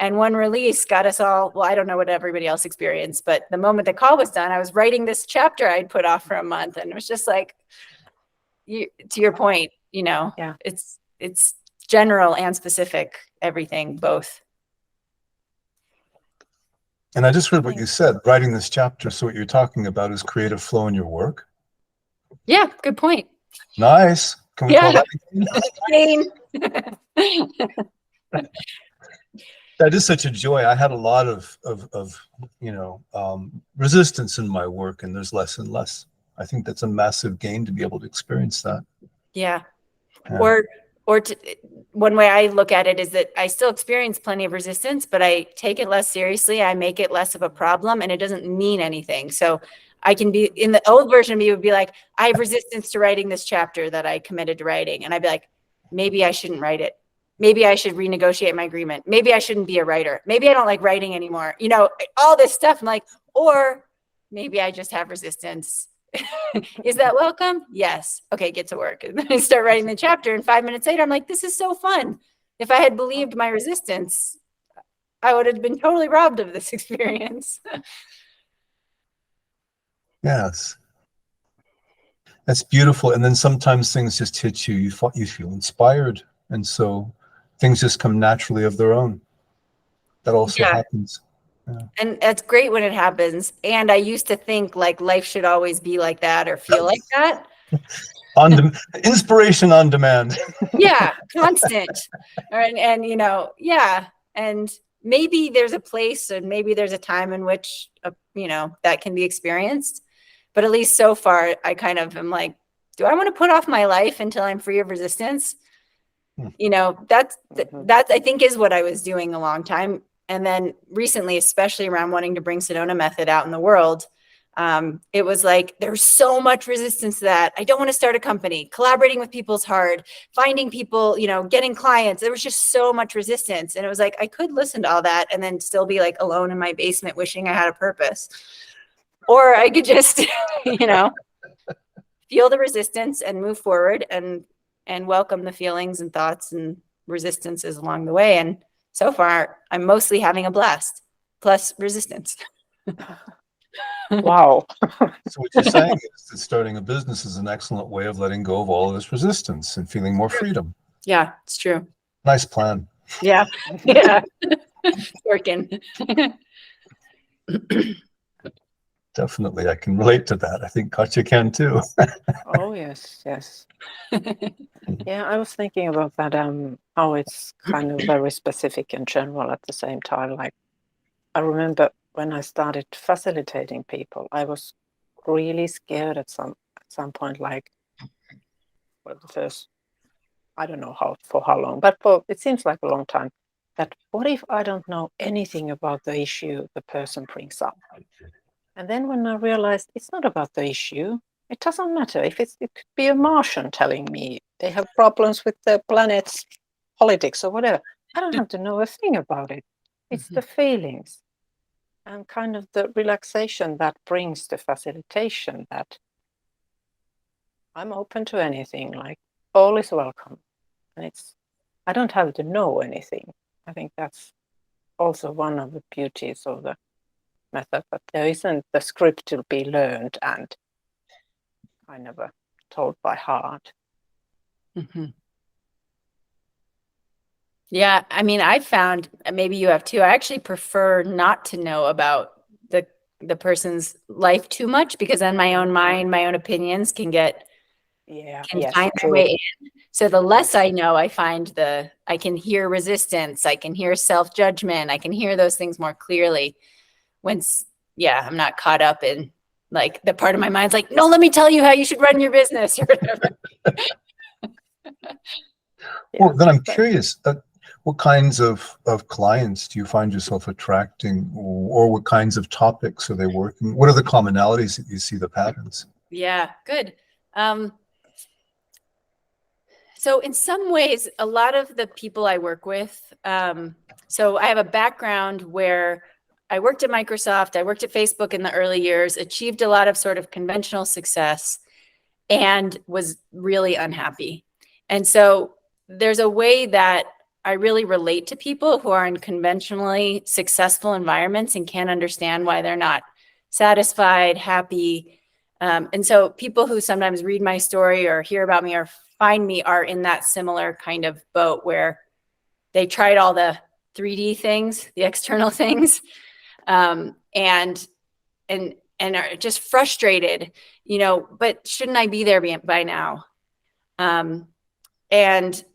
And one release got us all, well, I don't know what everybody else experienced, but the moment the call was done, I was writing this chapter I'd put off for a month. And it was just like, to your point, it's general and specific, everything, both. And I just heard what you said, writing this chapter. So what you're talking about is creative flow in your work. Yeah, good point. Nice. Can we call that That is such a joy. I had a lot of resistance in my work, and there's less and less. I think that's a massive gain to be able to experience that. Yeah. One way I look at it is that I still experience plenty of resistance, but I take it less seriously. I make it less of a problem, and it doesn't mean anything. So I can be, in the old version of me would be like, I have resistance to writing this chapter that I committed to writing. And I'd be like, maybe I shouldn't write it. Maybe I should renegotiate my agreement. Maybe I shouldn't be a writer. Maybe I don't like writing anymore. All this stuff. I'm like, or maybe I just have resistance. Is that welcome? Yes. Okay, get to work. And then I start writing the chapter, and 5 minutes later, I'm like, this is so fun. If I had believed my resistance, I would have been totally robbed of this experience. Yes. That's beautiful. And then sometimes things just hit you. You feel inspired. And so things just come naturally of their own. That also happens. Yeah. And that's great when it happens. And I used to think like life should always be like that or feel like that. Inspiration on demand. Yeah, constant. And and maybe there's a place and maybe there's a time in which that can be experienced. But at least so far, I kind of am like, do I want to put off my life until I'm free of resistance? That's I think is what I was doing a long time. And then recently, especially around wanting to bring Sedona Method out in the world, it was like, there's so much resistance to that. I don't want to start a company. Collaborating with people is hard. Finding people, getting clients. There was just so much resistance. And it was like, I could listen to all that and then still be like alone in my basement wishing I had a purpose. Or I could just, feel the resistance and move forward and welcome the feelings and thoughts and resistances along the way. And so far, I'm mostly having a blast, plus resistance. Wow. So what you're saying is that starting a business is an excellent way of letting go of all of this resistance and feeling more freedom. Yeah, it's true. Nice plan. Yeah. Yeah. It's working. Definitely. I can relate to that. I think Katja can too. Oh, yes. Yeah, I was thinking about that, how it's kind of very specific and general at the same time. Like, I remember when I started facilitating people, I was really scared at some point, like, well, the first, I don't know for how long, but it seems like a long time, that what if I don't know anything about the issue the person brings up? And then when I realized it's not about the issue, it doesn't matter if it could be a Martian telling me they have problems with the planet's politics or whatever. I don't have to know a thing about it. It's the feelings and kind of the relaxation that brings the facilitation, that I'm open to anything, like all is welcome. And it's I don't have to know anything. I think that's also one of the beauties of the method, that there isn't the script to be learned and kind of told by heart. Mm-hmm. Yeah, I mean, I found, maybe you have too, I actually prefer not to know about the person's life too much, because then my own mind, my own opinions can find their way in. So the less I know, I find I can hear resistance, I can hear self-judgment, I can hear those things more clearly I'm not caught up in like the part of my mind's like, no, let me tell you how you should run your business or whatever. Well, then I'm curious, what kinds of clients do you find yourself attracting, or what kinds of topics are they working? What are the commonalities that you see, the patterns? Yeah, good. So in some ways, a lot of the people I work with, so I have a background where I worked at Microsoft, I worked at Facebook in the early years, achieved a lot of sort of conventional success, and was really unhappy. And so there's a way that I really relate to people who are in conventionally successful environments and can't understand why they're not satisfied, happy. And so people who sometimes read my story or hear about me or find me are in that similar kind of boat where they tried all the 3D things, the external things, and are just frustrated, but shouldn't I be there by now? And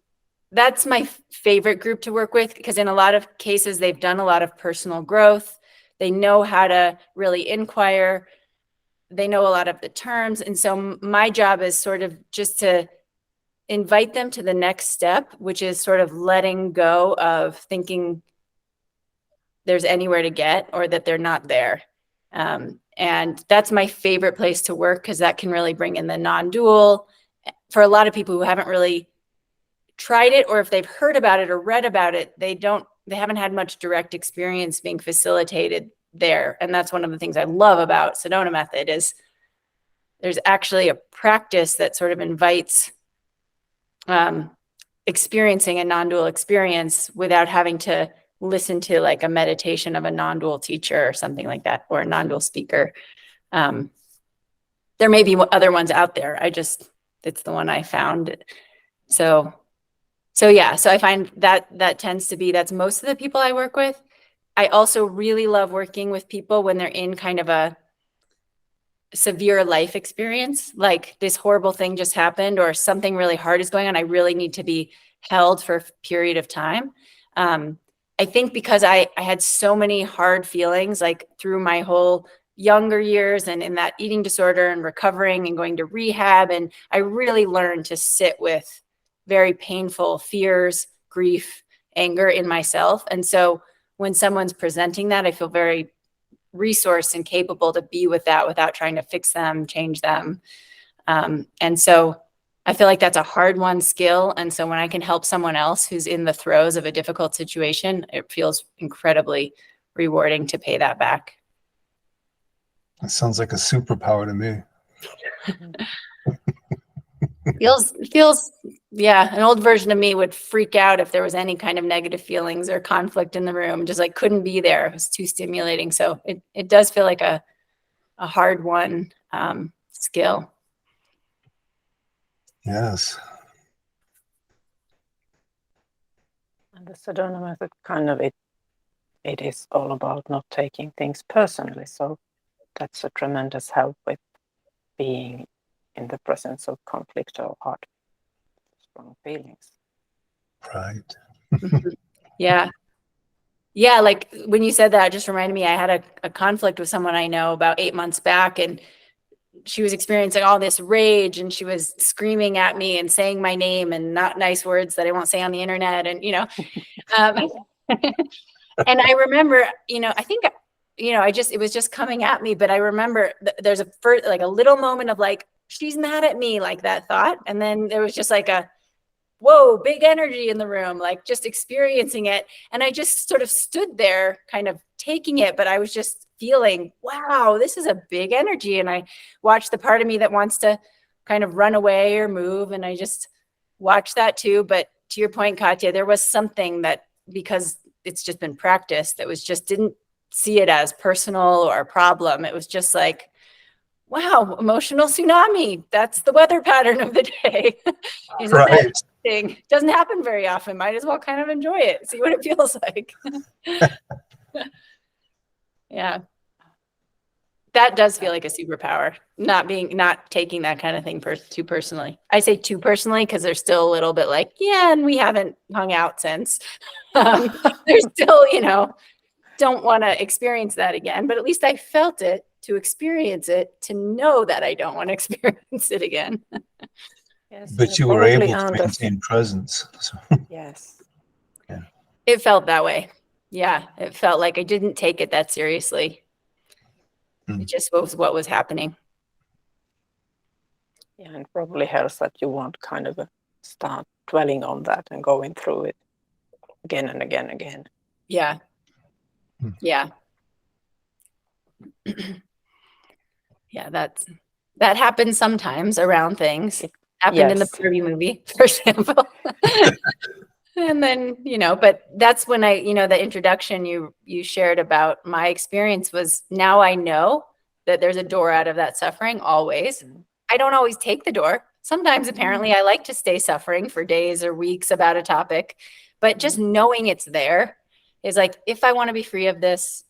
that's my favorite group to work with, because in a lot of cases, they've done a lot of personal growth. They know how to really inquire. They know a lot of the terms. And so my job is sort of just to invite them to the next step, which is sort of letting go of thinking there's anywhere to get or that they're not there. And that's my favorite place to work, because that can really bring in the non-dual. For a lot of people who haven't really tried it, or if they've heard about it or read about it, they haven't had much direct experience being facilitated there. And that's one of the things I love about Sedona Method is there's actually a practice that sort of invites experiencing a non-dual experience without having to listen to like a meditation of a non-dual teacher or something like that, or a non-dual speaker. There may be other ones out there. It's the one I found. So I find that tends to be, that's most of the people I work with. I also really love working with people when they're in kind of a severe life experience, like this horrible thing just happened or something really hard is going on. I really need to be held for a period of time. I think because I had so many hard feelings, like through my whole younger years and in that eating disorder and recovering and going to rehab. And I really learned to sit with very painful fears, grief, anger in myself. And so when someone's presenting that, I feel very resourced and capable to be with that without trying to fix them, change them. And so I feel like that's a hard-won skill. And so when I can help someone else who's in the throes of a difficult situation, it feels incredibly rewarding to pay that back. That sounds like a superpower to me. feels yeah, an old version of me would freak out if there was any kind of negative feelings or conflict in the room, just like couldn't be there. It was too stimulating. So it does feel like a hard-won skill. Yes. And the Sedona Method kind of, it is all about not taking things personally. So that's a tremendous help with being in the presence of conflict or hard, strong feelings. Right. Yeah. Yeah, like when you said that, it just reminded me, I had a conflict with someone I know about 8 months back, and she was experiencing all this rage, and she was screaming at me and saying my name and not nice words that I won't say on the internet. And, and I remember, I think, it was just coming at me, but I remember there's like a little moment of like, she's mad at me, like that thought. And then there was just like a, whoa, big energy in the room, like just experiencing it. And I just sort of stood there kind of taking it, but I was just feeling, wow, this is a big energy. And I watched the part of me that wants to kind of run away or move. And I just watched that too. But to your point, Katya, there was something that, because it's just been practiced, that was just didn't see it as personal or a problem. It was just like, wow, emotional tsunami. That's the weather pattern of the day. Isn't that Right. interesting? Doesn't happen very often. Might as well kind of enjoy it. See what it feels like. Yeah. That does feel like a superpower, not taking that kind of thing too personally. I say too personally because they're still a little bit like, yeah, and we haven't hung out since. They're still, don't want to experience that again, but at least I felt it to experience it, to know that I don't want to experience it again. Yes, But you were able to maintain presence. So. Yes. Yeah. It felt that way. Yeah. It felt like I didn't take it that seriously. It just was what was happening. Yeah, and probably helps that you won't kind of start dwelling on that and going through it again and again and again. Yeah. Yeah. Yeah, that happens sometimes around things. It happened in the Barbie movie, for example. And then, but that's when the introduction you shared about my experience was, now I know that there's a door out of that suffering always. I don't always take the door. Sometimes apparently I like to stay suffering for days or weeks about a topic, but just knowing it's there is like, if I want to be free of this,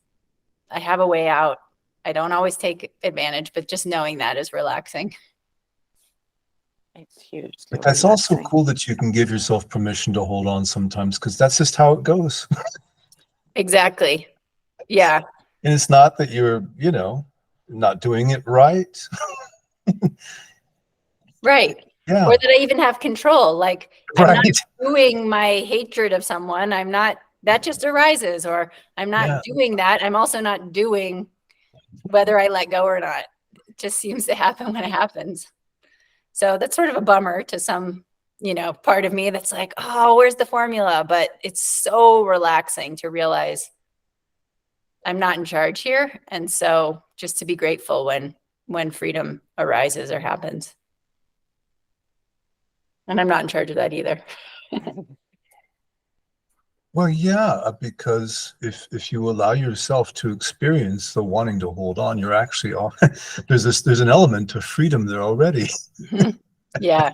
I have a way out. I don't always take advantage, but just knowing that is relaxing. It's huge. But that's also cool that you can give yourself permission to hold on sometimes, because that's just how it goes. Exactly. Yeah. And it's not that you're, not doing it right. Right. Yeah. Or that I even have control. Like, I'm not doing my hatred of someone. That just arises, or I'm not doing that. I'm also not doing whether I let go or not. It just seems to happen when it happens. So that's sort of a bummer to some, part of me that's like, oh, where's the formula? But it's so relaxing to realize I'm not in charge here. And so just to be grateful when freedom arises or happens. And I'm not in charge of that either. Well, yeah, because if you allow yourself to experience the wanting to hold on, you're actually there's an element of freedom there already. Yeah.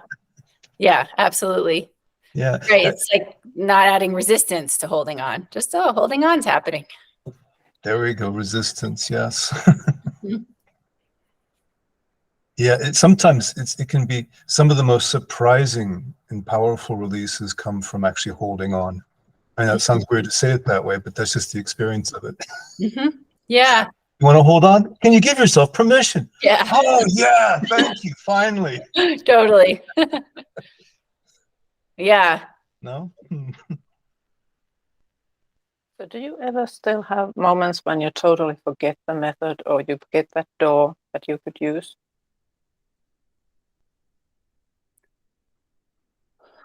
Yeah, absolutely. Yeah. Right. It's like not adding resistance to holding on. Just holding on's happening. There we go. Resistance. Yes. Yeah. Sometimes it can be some of the most surprising and powerful releases come from actually holding on. I know it sounds weird to say it that way, but that's just the experience of it. Yeah. You want to hold on? Can you give yourself permission? Yeah. Oh, yeah. Thank you. Finally. Totally. Yeah. No? So do you ever still have moments when you totally forget the method, or you forget that door that you could use?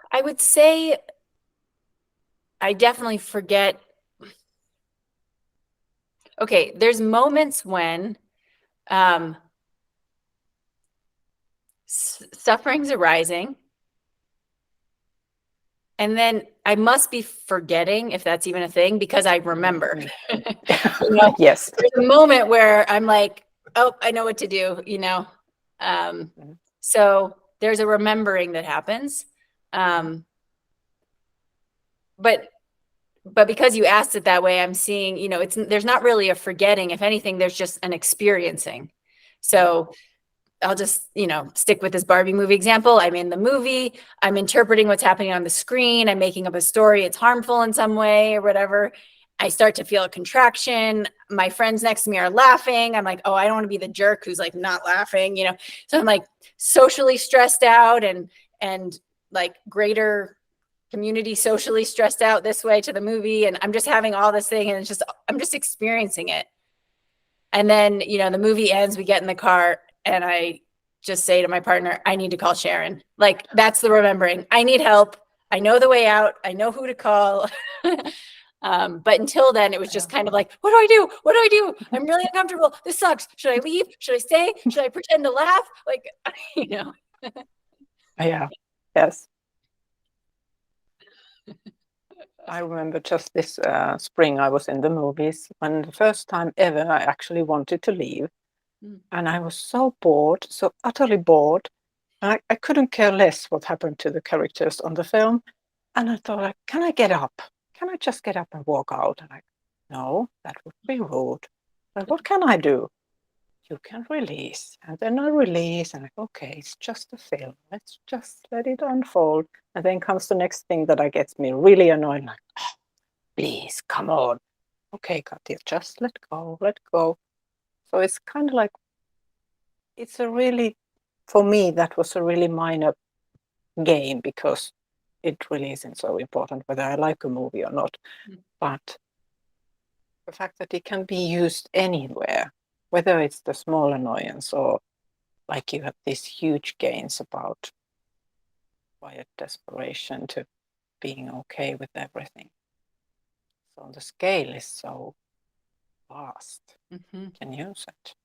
I would say I definitely forget. Okay, there's moments when suffering's arising, and then I must be forgetting, if that's even a thing, because I remember. Yes. There's a moment where I'm like, oh, I know what to do, So there's a remembering that happens. But because you asked it that way, I'm seeing, there's not really a forgetting. If anything, there's just an experiencing. So I'll just, stick with this Barbie movie example. I'm in the movie, I'm interpreting what's happening on the screen. I'm making up a story. It's harmful in some way or whatever. I start to feel a contraction. My friends next to me are laughing. I'm like, oh, I don't want to be the jerk who's like not laughing, So I'm like socially stressed out and like greater community socially stressed out this way to the movie. And I'm just having all this thing, and I'm just experiencing it. And then, the movie ends, we get in the car, and I just say to my partner, I need to call Sharon. Like, that's the remembering. I need help. I know the way out. I know who to call. But until then, it was just kind of like, what do I do? What do I do? I'm really uncomfortable. This sucks. Should I leave? Should I stay? Should I pretend to laugh? Like, Yeah. Yes. I remember just this spring I was in the movies when the first time ever I actually wanted to leave. And I was so bored, so utterly bored. I couldn't care less what happened to the characters on the film. And I thought, like, can I get up? Can I just get up and walk out? And no, that would be rude. But what can I do? You can release. And then I release and okay, it's just a film. Let's just let it unfold. And then comes the next thing that gets me really annoyed. Like, oh, please, come on. Okay, Katya, just let go, let go. So it's kind of like, it's a really, for me, that was a really minor game because it really isn't so important whether I like a movie or not. But the fact that it can be used anywhere, whether it's the small annoyance or like you have these huge gains about quiet desperation to being okay with everything. So the scale is so vast. You can use it.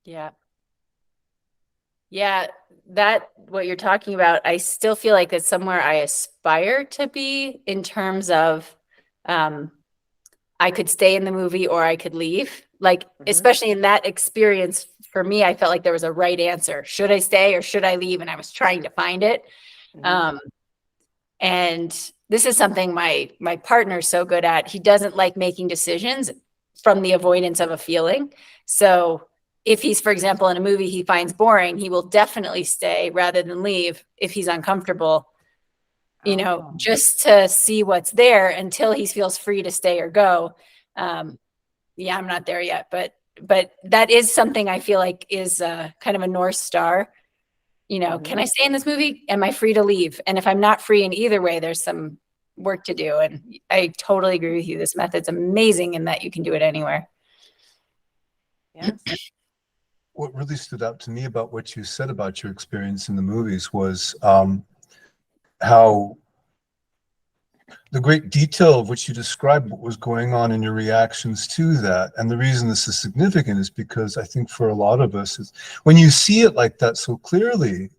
Yeah. Yeah, that what you're talking about, I still feel like it's somewhere I aspire to be in terms of I could stay in the movie or I could leave. Like, especially in that experience, for me, I felt like there was a right answer. Should I stay or should I leave? And I was trying to find it. And this is something my partner's so good at. He doesn't like making decisions from the avoidance of a feeling. So if he's, for example, in a movie he finds boring, he will definitely stay rather than leave if he's uncomfortable, you know, just to see what's there until he feels free to stay or go. Yeah, I'm not there yet, but that is something I feel like is kind of a North Star. You know, can I stay in this movie? Am I free to leave? And if I'm not free in either way, there's some work to do. And I totally agree with you. This method's amazing in that you can do it anywhere. Yes. What really stood out to me about what you said about your experience in the movies was how the great detail of which you described what was going on in your reactions to that. And the reason this is significant is because I think for a lot of us, is when you see it like that so clearly,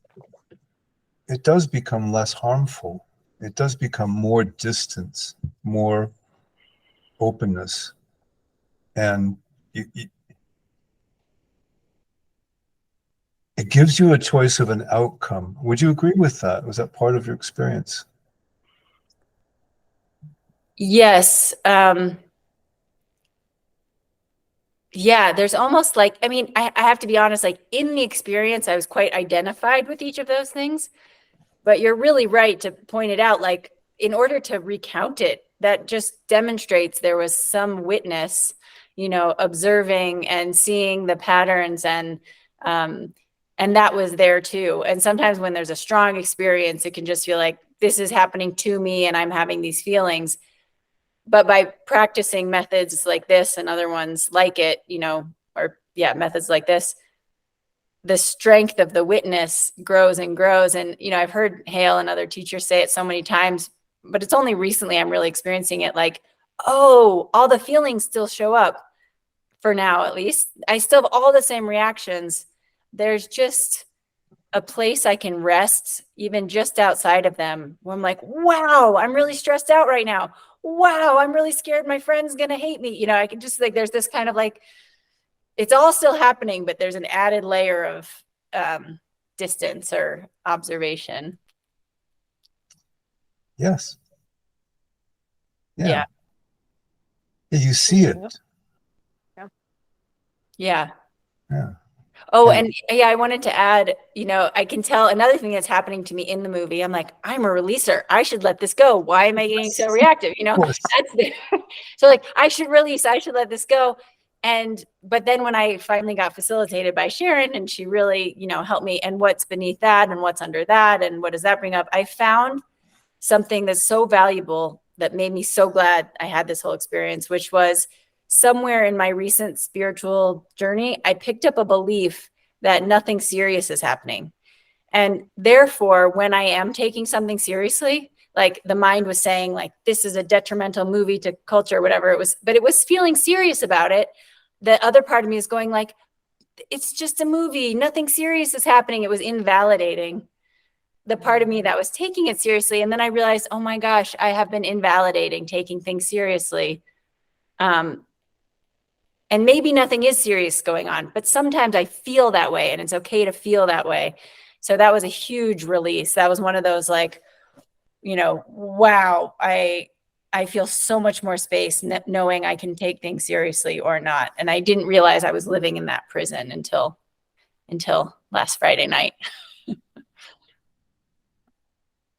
it does become less harmful. It does become more distance, more openness. And it gives you a choice of an outcome. Would you agree with that? Was that part of your experience? Yes. Yeah, there's almost like, I mean, I have to be honest, like in the experience, I was quite identified with each of those things, but you're really right to point it out. Like in order to recount it, that just demonstrates there was some witness, you know, observing and seeing the patterns and that was there too. And sometimes when there's a strong experience, it can just feel like this is happening to me and I'm having these feelings. But by practicing methods like this and other ones like it, you know, or yeah, methods like this, the strength of the witness grows and grows. And, you know, I've heard Hale and other teachers say it so many times, but it's only recently I'm really experiencing it like, oh, all the feelings still show up for now, at least. I still have all the same reactions. There's just a place I can rest, even just outside of them, where I'm like, wow, I'm really stressed out right now. Wow, I'm really scared my friend's going to hate me. You know, I can just like, there's this kind of like, it's all still happening, but there's an added layer of distance or observation. Yes. Yeah. Yeah, you see it. Yeah. Yeah. Oh, and yeah, I wanted to add, you know, I can tell another thing that's happening to me in the movie. I'm like, I'm a releaser. I should let this go. Why am I getting so reactive? You know, so like, I should release, I should let this go. But then when I finally got facilitated by Sharon and she really, you know, helped me and what's beneath that and what's under that and what does that bring up? I found something that's so valuable that made me so glad I had this whole experience, which was somewhere in my recent spiritual journey, I picked up a belief that nothing serious is happening. And therefore, when I am taking something seriously, like the mind was saying, like, this is a detrimental movie to culture, whatever it was, but it was feeling serious about it. The other part of me is going like, it's just a movie. Nothing serious is happening. It was invalidating the part of me that was taking it seriously. And then I realized, oh my gosh, I have been invalidating taking things seriously. And maybe nothing is serious going on, but sometimes I feel that way, and it's okay to feel that way. So that was a huge release. That was one of those, like, you know, wow, I feel so much more space knowing I can take things seriously or not. And I didn't realize I was living in that prison until last Friday night.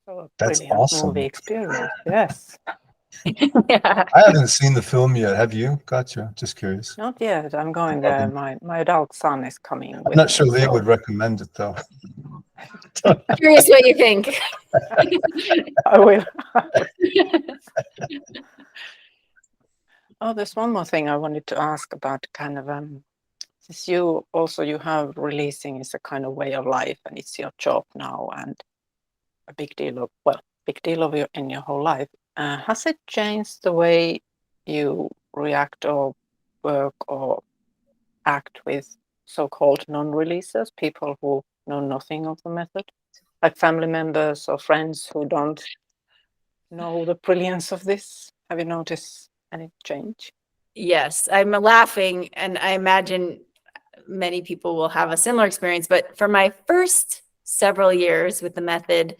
So That's brilliant awesome. movie experience. Yes. Yeah. I haven't seen the film yet. Have you? Gotcha. Just curious. Not yet. I'm going there. My adult son is coming I'm with not me. sure Leah So would recommend it though. Curious what you think. I will. Oh, there's one more thing I wanted to ask about, kind of since you have releasing is a kind of way of life, and it's your job now, and a big deal of your in your whole life. Has it changed the way you react or work or act with so-called non-releasers, people who know nothing of the method, like family members or friends who don't know the brilliance of this? Have you noticed any change? Yes, I'm laughing, and I imagine many people will have a similar experience. But for my first several years with the method,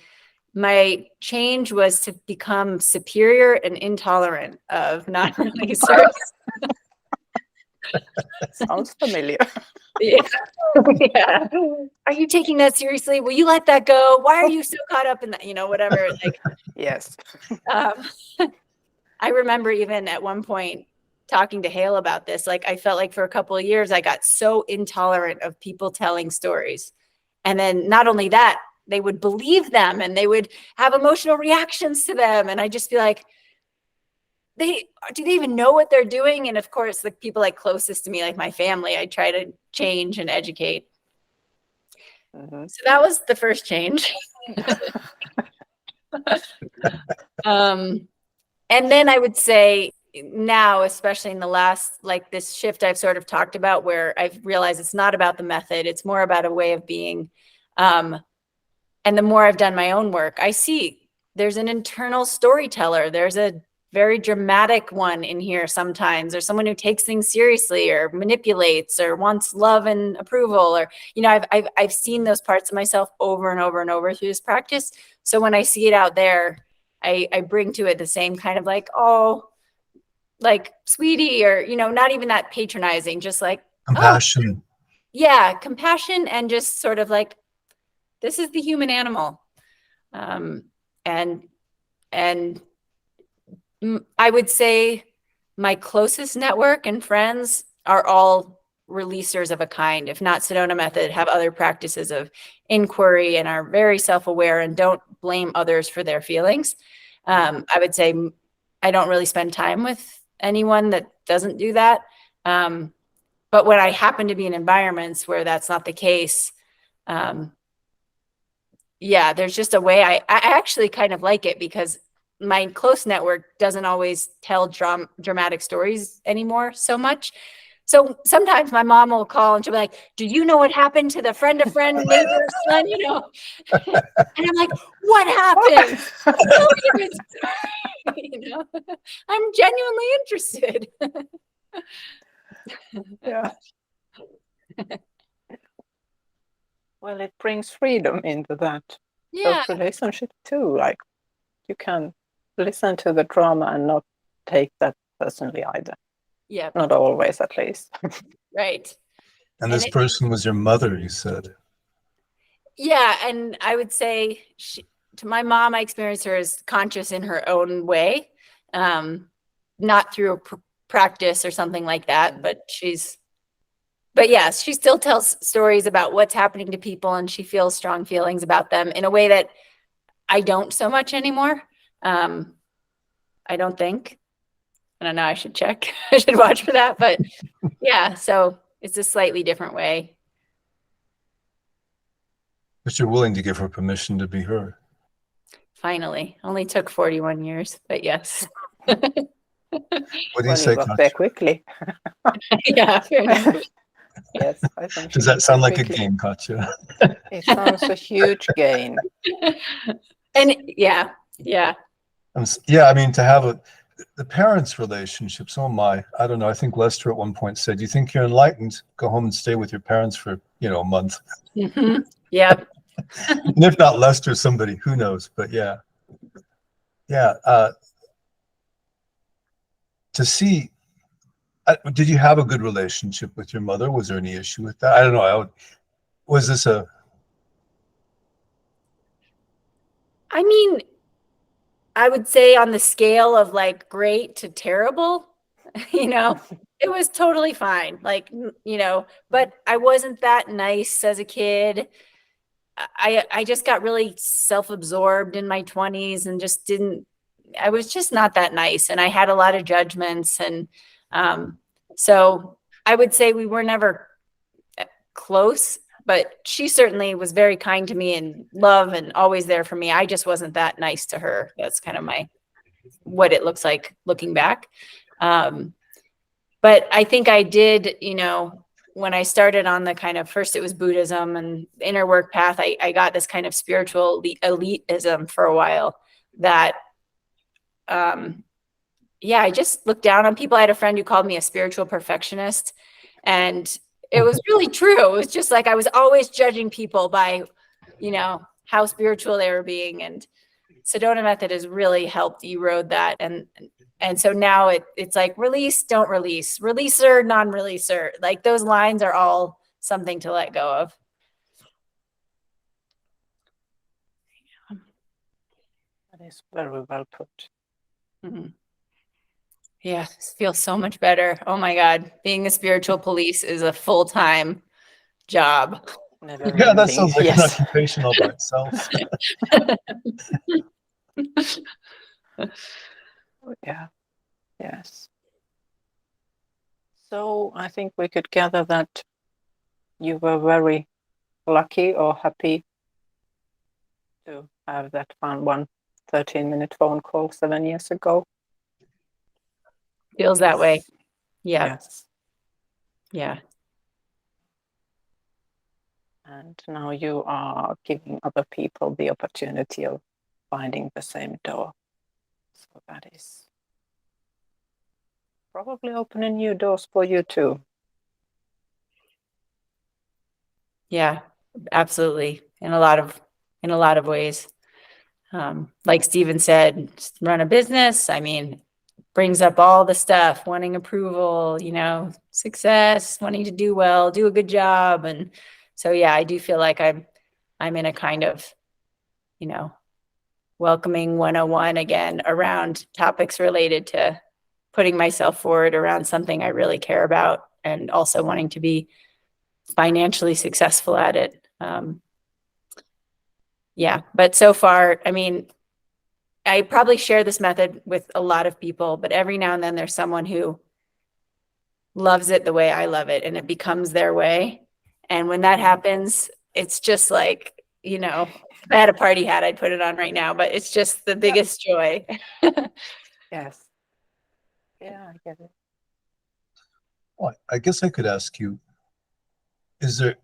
my change was to become superior and intolerant of non-releasers. Sounds familiar. Yeah. Yeah. Are you taking that seriously? Will you let that go? Why are you so caught up in that? You know, whatever. Like, Yes. I remember even at one point talking to Hale about this. Like, I felt like for a couple of years, I got so intolerant of people telling stories. And then not only that, they would believe them and they would have emotional reactions to them. And I just feel like, do they even know what they're doing? And of course, the people like closest to me, like my family, I try to change and educate. Mm-hmm. So that was the first change. And then I would say now, especially in the last, like this shift I've sort of talked about, where I've realized it's not about the method, it's more about a way of being. And the more I've done my own work, I see there's an internal storyteller. There's a very dramatic one in here sometimes, or someone who takes things seriously or manipulates or wants love and approval, or, you know, I've seen those parts of myself over and over and over through this practice. So when I see it out there, I bring to it the same kind of like, oh, like sweetie, or, you know, not even that patronizing, just like Compassion. Oh, yeah, compassion, and just sort of like, this is the human animal. And I would say my closest network and friends are all releasers of a kind, if not Sedona Method, have other practices of inquiry and are very self-aware and don't blame others for their feelings. I would say I don't really spend time with anyone that doesn't do that. But when I happen to be in environments where that's not the case, yeah, there's just a way I actually kind of like it, because my close network doesn't always tell dramatic stories anymore so much. So sometimes my mom will call and she'll be like, do you know what happened to the friend of friend neighbor's son? You know, and I'm like, what happened? Tell me your story. You know, I'm genuinely interested. Yeah. Well, it brings freedom into that Yeah. relationship too. Like, you can listen to the drama and not take that personally either. Yeah. Not always, at least. Right. And this person was your mother, you said. Yeah, and I would say to my mom, I experienced her as conscious in her own way, not through a practice or something like that, but yes, she still tells stories about what's happening to people, and she feels strong feelings about them in a way that I don't so much anymore. I don't think. I don't know. I should check. I should watch for that. But yeah, so it's a slightly different way. But you're willing to give her permission to be her. Finally. Only took 41 years, but yes. What do you Well, say, you got there quickly. Yeah, fair enough. Yes, I think Does she that did sound like a quickly. game, Katya? It sounds a huge gain. And yeah. Yeah, I mean, to have the parents' relationships, oh my, I don't know. I think Lester at one point said, you think you're enlightened, go home and stay with your parents for, a month. Mm-hmm. Yep. And if not Lester, somebody, who knows? But yeah. To see, did you have a good relationship with your mother? Was there any issue with that? I don't know. Was this I mean, I would say on the scale of like great to terrible, it was totally fine. Like, but I wasn't that nice as a kid. I just got really self-absorbed in my 20s and I was just not that nice. And I had a lot of judgments. And so I would say we were never close, but she certainly was very kind to me and love and always there for me. I just wasn't that nice to her. That's kind of what it looks like looking back. But I think I did, when I started on the kind of, first it was Buddhism and inner work path, I got this kind of spiritual elitism for a while that, I just looked down on people. I had a friend who called me a spiritual perfectionist, and it was really true. It was just like I was always judging people by, how spiritual they were being. And Sedona Method has really helped erode that. And so now it's like release, don't release, releaser, non-releaser. Like those lines are all something to let go of. That is very well put. Mm-hmm. Yeah, it feels so much better. Oh my God. Being a spiritual police is a full-time job. Never yeah, that ending. sounds like an Yes. occupation all by itself. Yeah. Yes. So I think we could gather that you were very lucky or happy to have that fun 13-minute phone call 7 years ago. Feels that way. Yeah. Yes. Yeah. And now you are giving other people the opportunity of finding the same door. So that is probably opening new doors for you too. Yeah, absolutely. In a lot of ways. Like Stephen said, run a business. I mean, brings up all the stuff, wanting approval, success, wanting to do well, do a good job. And so, yeah, I do feel like I'm in a kind of, welcoming 101 again around topics related to putting myself forward around something I really care about, and also wanting to be financially successful at it. But so far, I mean, I probably share this method with a lot of people, but every now and then there's someone who loves it the way I love it and it becomes their way. And when that happens, it's just like, if I had a party hat, I'd put it on right now, but it's just the biggest joy. Yes. Yeah, I get it. Well, I guess I could ask you, is there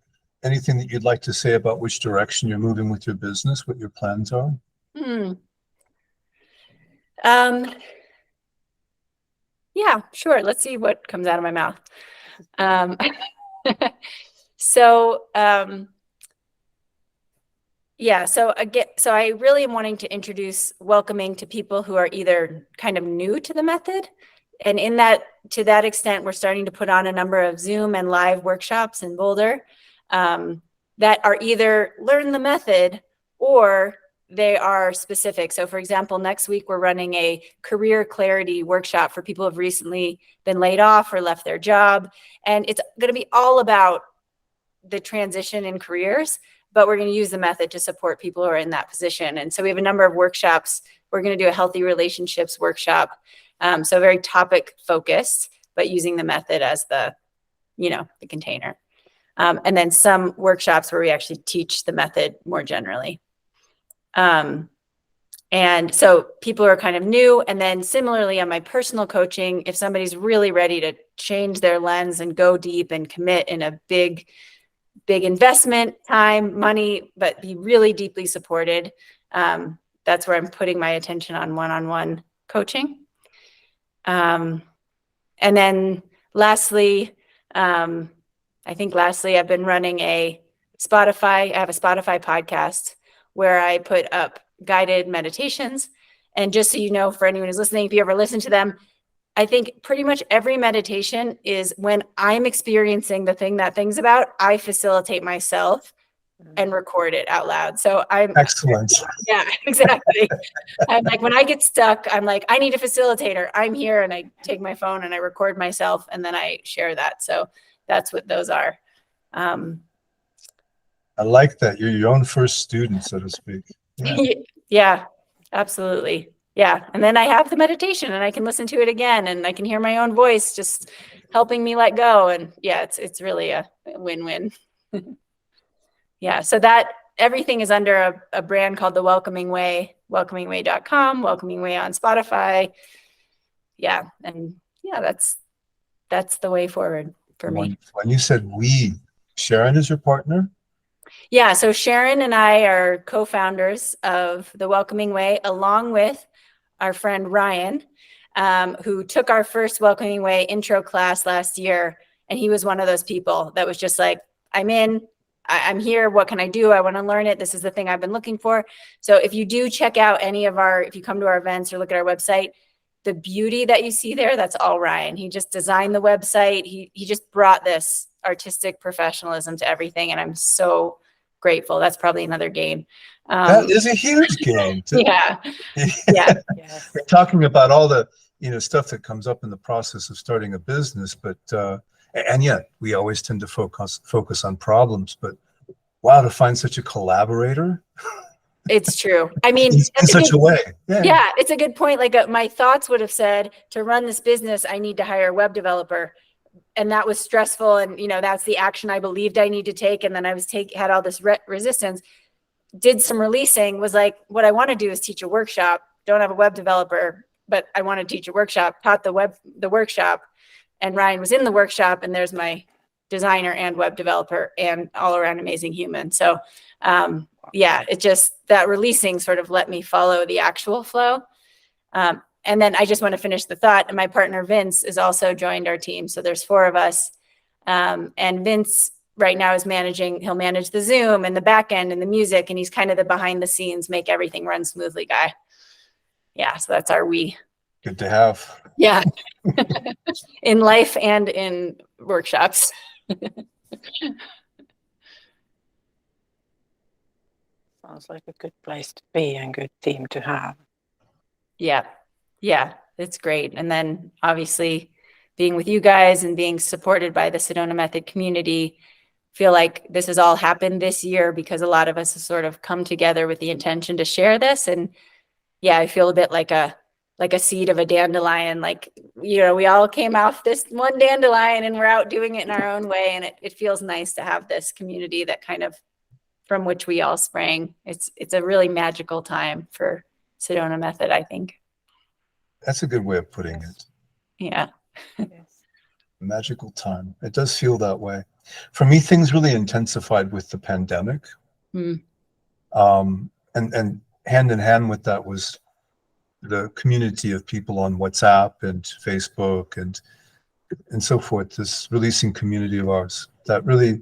anything that you'd like to say about which direction you're moving with your business, what your plans are? Yeah, sure. Let's see what comes out of my mouth. So I really am wanting to introduce welcoming to people who are either kind of new to the method. And to that extent, we're starting to put on a number of Zoom and live workshops in Boulder that are either learn the method or they are specific. So for example, next week, we're running a career clarity workshop for people who have recently been laid off or left their job. And it's going to be all about the transition in careers, but we're going to use the method to support people who are in that position. And so we have a number of workshops. We're going to do a healthy relationships workshop. So very topic focused, but using the method as the container. And then some workshops where we actually teach the method more generally. And so people are kind of new. And then similarly on my personal coaching, if somebody's really ready to change their lens and go deep and commit in a big investment, time, money, but be really deeply supported, that's where I'm putting my attention on one-on-one coaching. And then lastly, I've been running I have a Spotify podcast where I put up guided meditations. And just so you know, for anyone who's listening, if you ever listen to them, I think pretty much every meditation is when I'm experiencing the thing that thing's about, I facilitate myself and record it out loud. So Excellent. yeah, exactly. I'm like, when I get stuck, I'm like, I need a facilitator. I'm here. And I take my phone and I record myself and then I share that. So that's what those are. I like that. You're your own first student, so to speak. Yeah. Yeah, absolutely. Yeah. And then I have the meditation and I can listen to it again and I can hear my own voice just helping me let go. And yeah, it's really a win-win. Yeah. So that everything is under a brand called The Welcoming Way, welcomingway.com, Welcoming Way on Spotify. Yeah. And yeah, that's the way forward for me. When you said we, Sharon is your partner? Yeah. So Sharon and I are co-founders of The Welcoming Way, along with our friend Ryan, who took our first Welcoming Way intro class last year. And he was one of those people that was just like, I'm here. What can I do? I want to learn it. This is the thing I've been looking for. So if you do check out if you come to our events or look at our website, the beauty that you see there, that's all Ryan. He just designed the website. He just brought this artistic professionalism to everything. And I'm so grateful. That's probably another gain. That is a huge gain. Yeah. Yeah. We're talking about all the, stuff that comes up in the process of starting a business, but, and yet we always tend to focus on problems, but wow, to find such a collaborator. It's true. I mean, in such a way. Yeah, it's a good point. Like my thoughts would have said, to run this business, I need to hire a web developer. And that was stressful. And, that's the action I believed I need to take. And then I had all this resistance, did some releasing, was like, what I want to do is teach a workshop. Don't have a web developer, but I want to teach a workshop, taught the workshop. And Ryan was in the workshop, and there's my designer and web developer and all around amazing human. So, yeah, it just, that releasing sort of let me follow the actual flow. And then I just want to finish the thought. And my partner, Vince, is also joined our team. So there's 4 of us. And Vince right now he'll manage the Zoom and the back end and the music. And he's kind of the behind the scenes, make everything run smoothly guy. Yeah. So that's our we. Good to have. Yeah. In life and in workshops. Sounds like a good place to be and good team to have. Yeah. Yeah. It's great. And then obviously being with you guys and being supported by the Sedona Method community, feel like this has all happened this year because a lot of us have sort of come together with the intention to share this. And yeah, I feel a bit like a seed of a dandelion. Like, we all came off this one dandelion and we're out doing it in our own way. And it feels nice to have this community that kind of, from which we all sprang. It's a really magical time for Sedona Method, I think. That's a good way of putting it. Yeah. Yes. Magical time. It does feel that way. For me, things really intensified with the pandemic. And hand in hand with that was the community of people on WhatsApp and Facebook and so forth, this releasing community of ours. That really,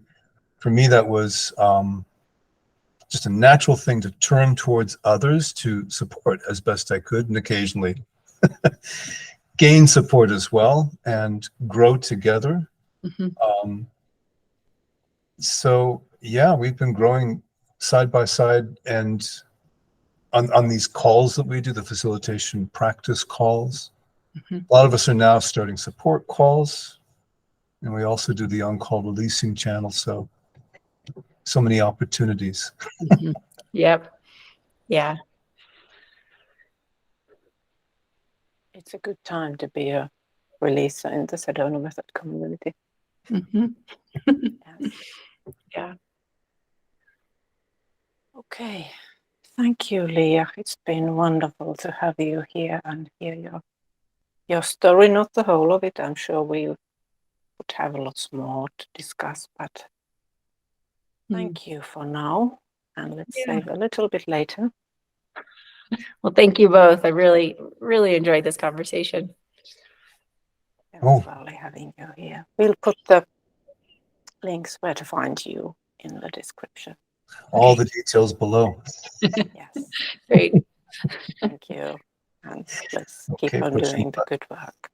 for me, that was just a natural thing to turn towards others to support as best I could, and occasionally gain support as well and grow together. So yeah, we've been growing side by side, and on these calls that we do, the facilitation practice calls, a lot of us are now starting support calls, and we also do the on-call releasing channel. So many opportunities. Yep. Yeah. It's a good time to be a releaser in the Sedona Method community. Yes. Yeah. Okay. Thank you, Leah. It's been wonderful to have you here and hear your story, not the whole of it. I'm sure we would have lots more to discuss, but thank you for now. And let's save a little bit later. Well, thank you both. I really, really enjoyed this conversation. It was lovely having you here. We'll put the links where to find you in the description. All the details below. Yes. Great. Thank you. And let's keep Okay, on put some- doing the good work.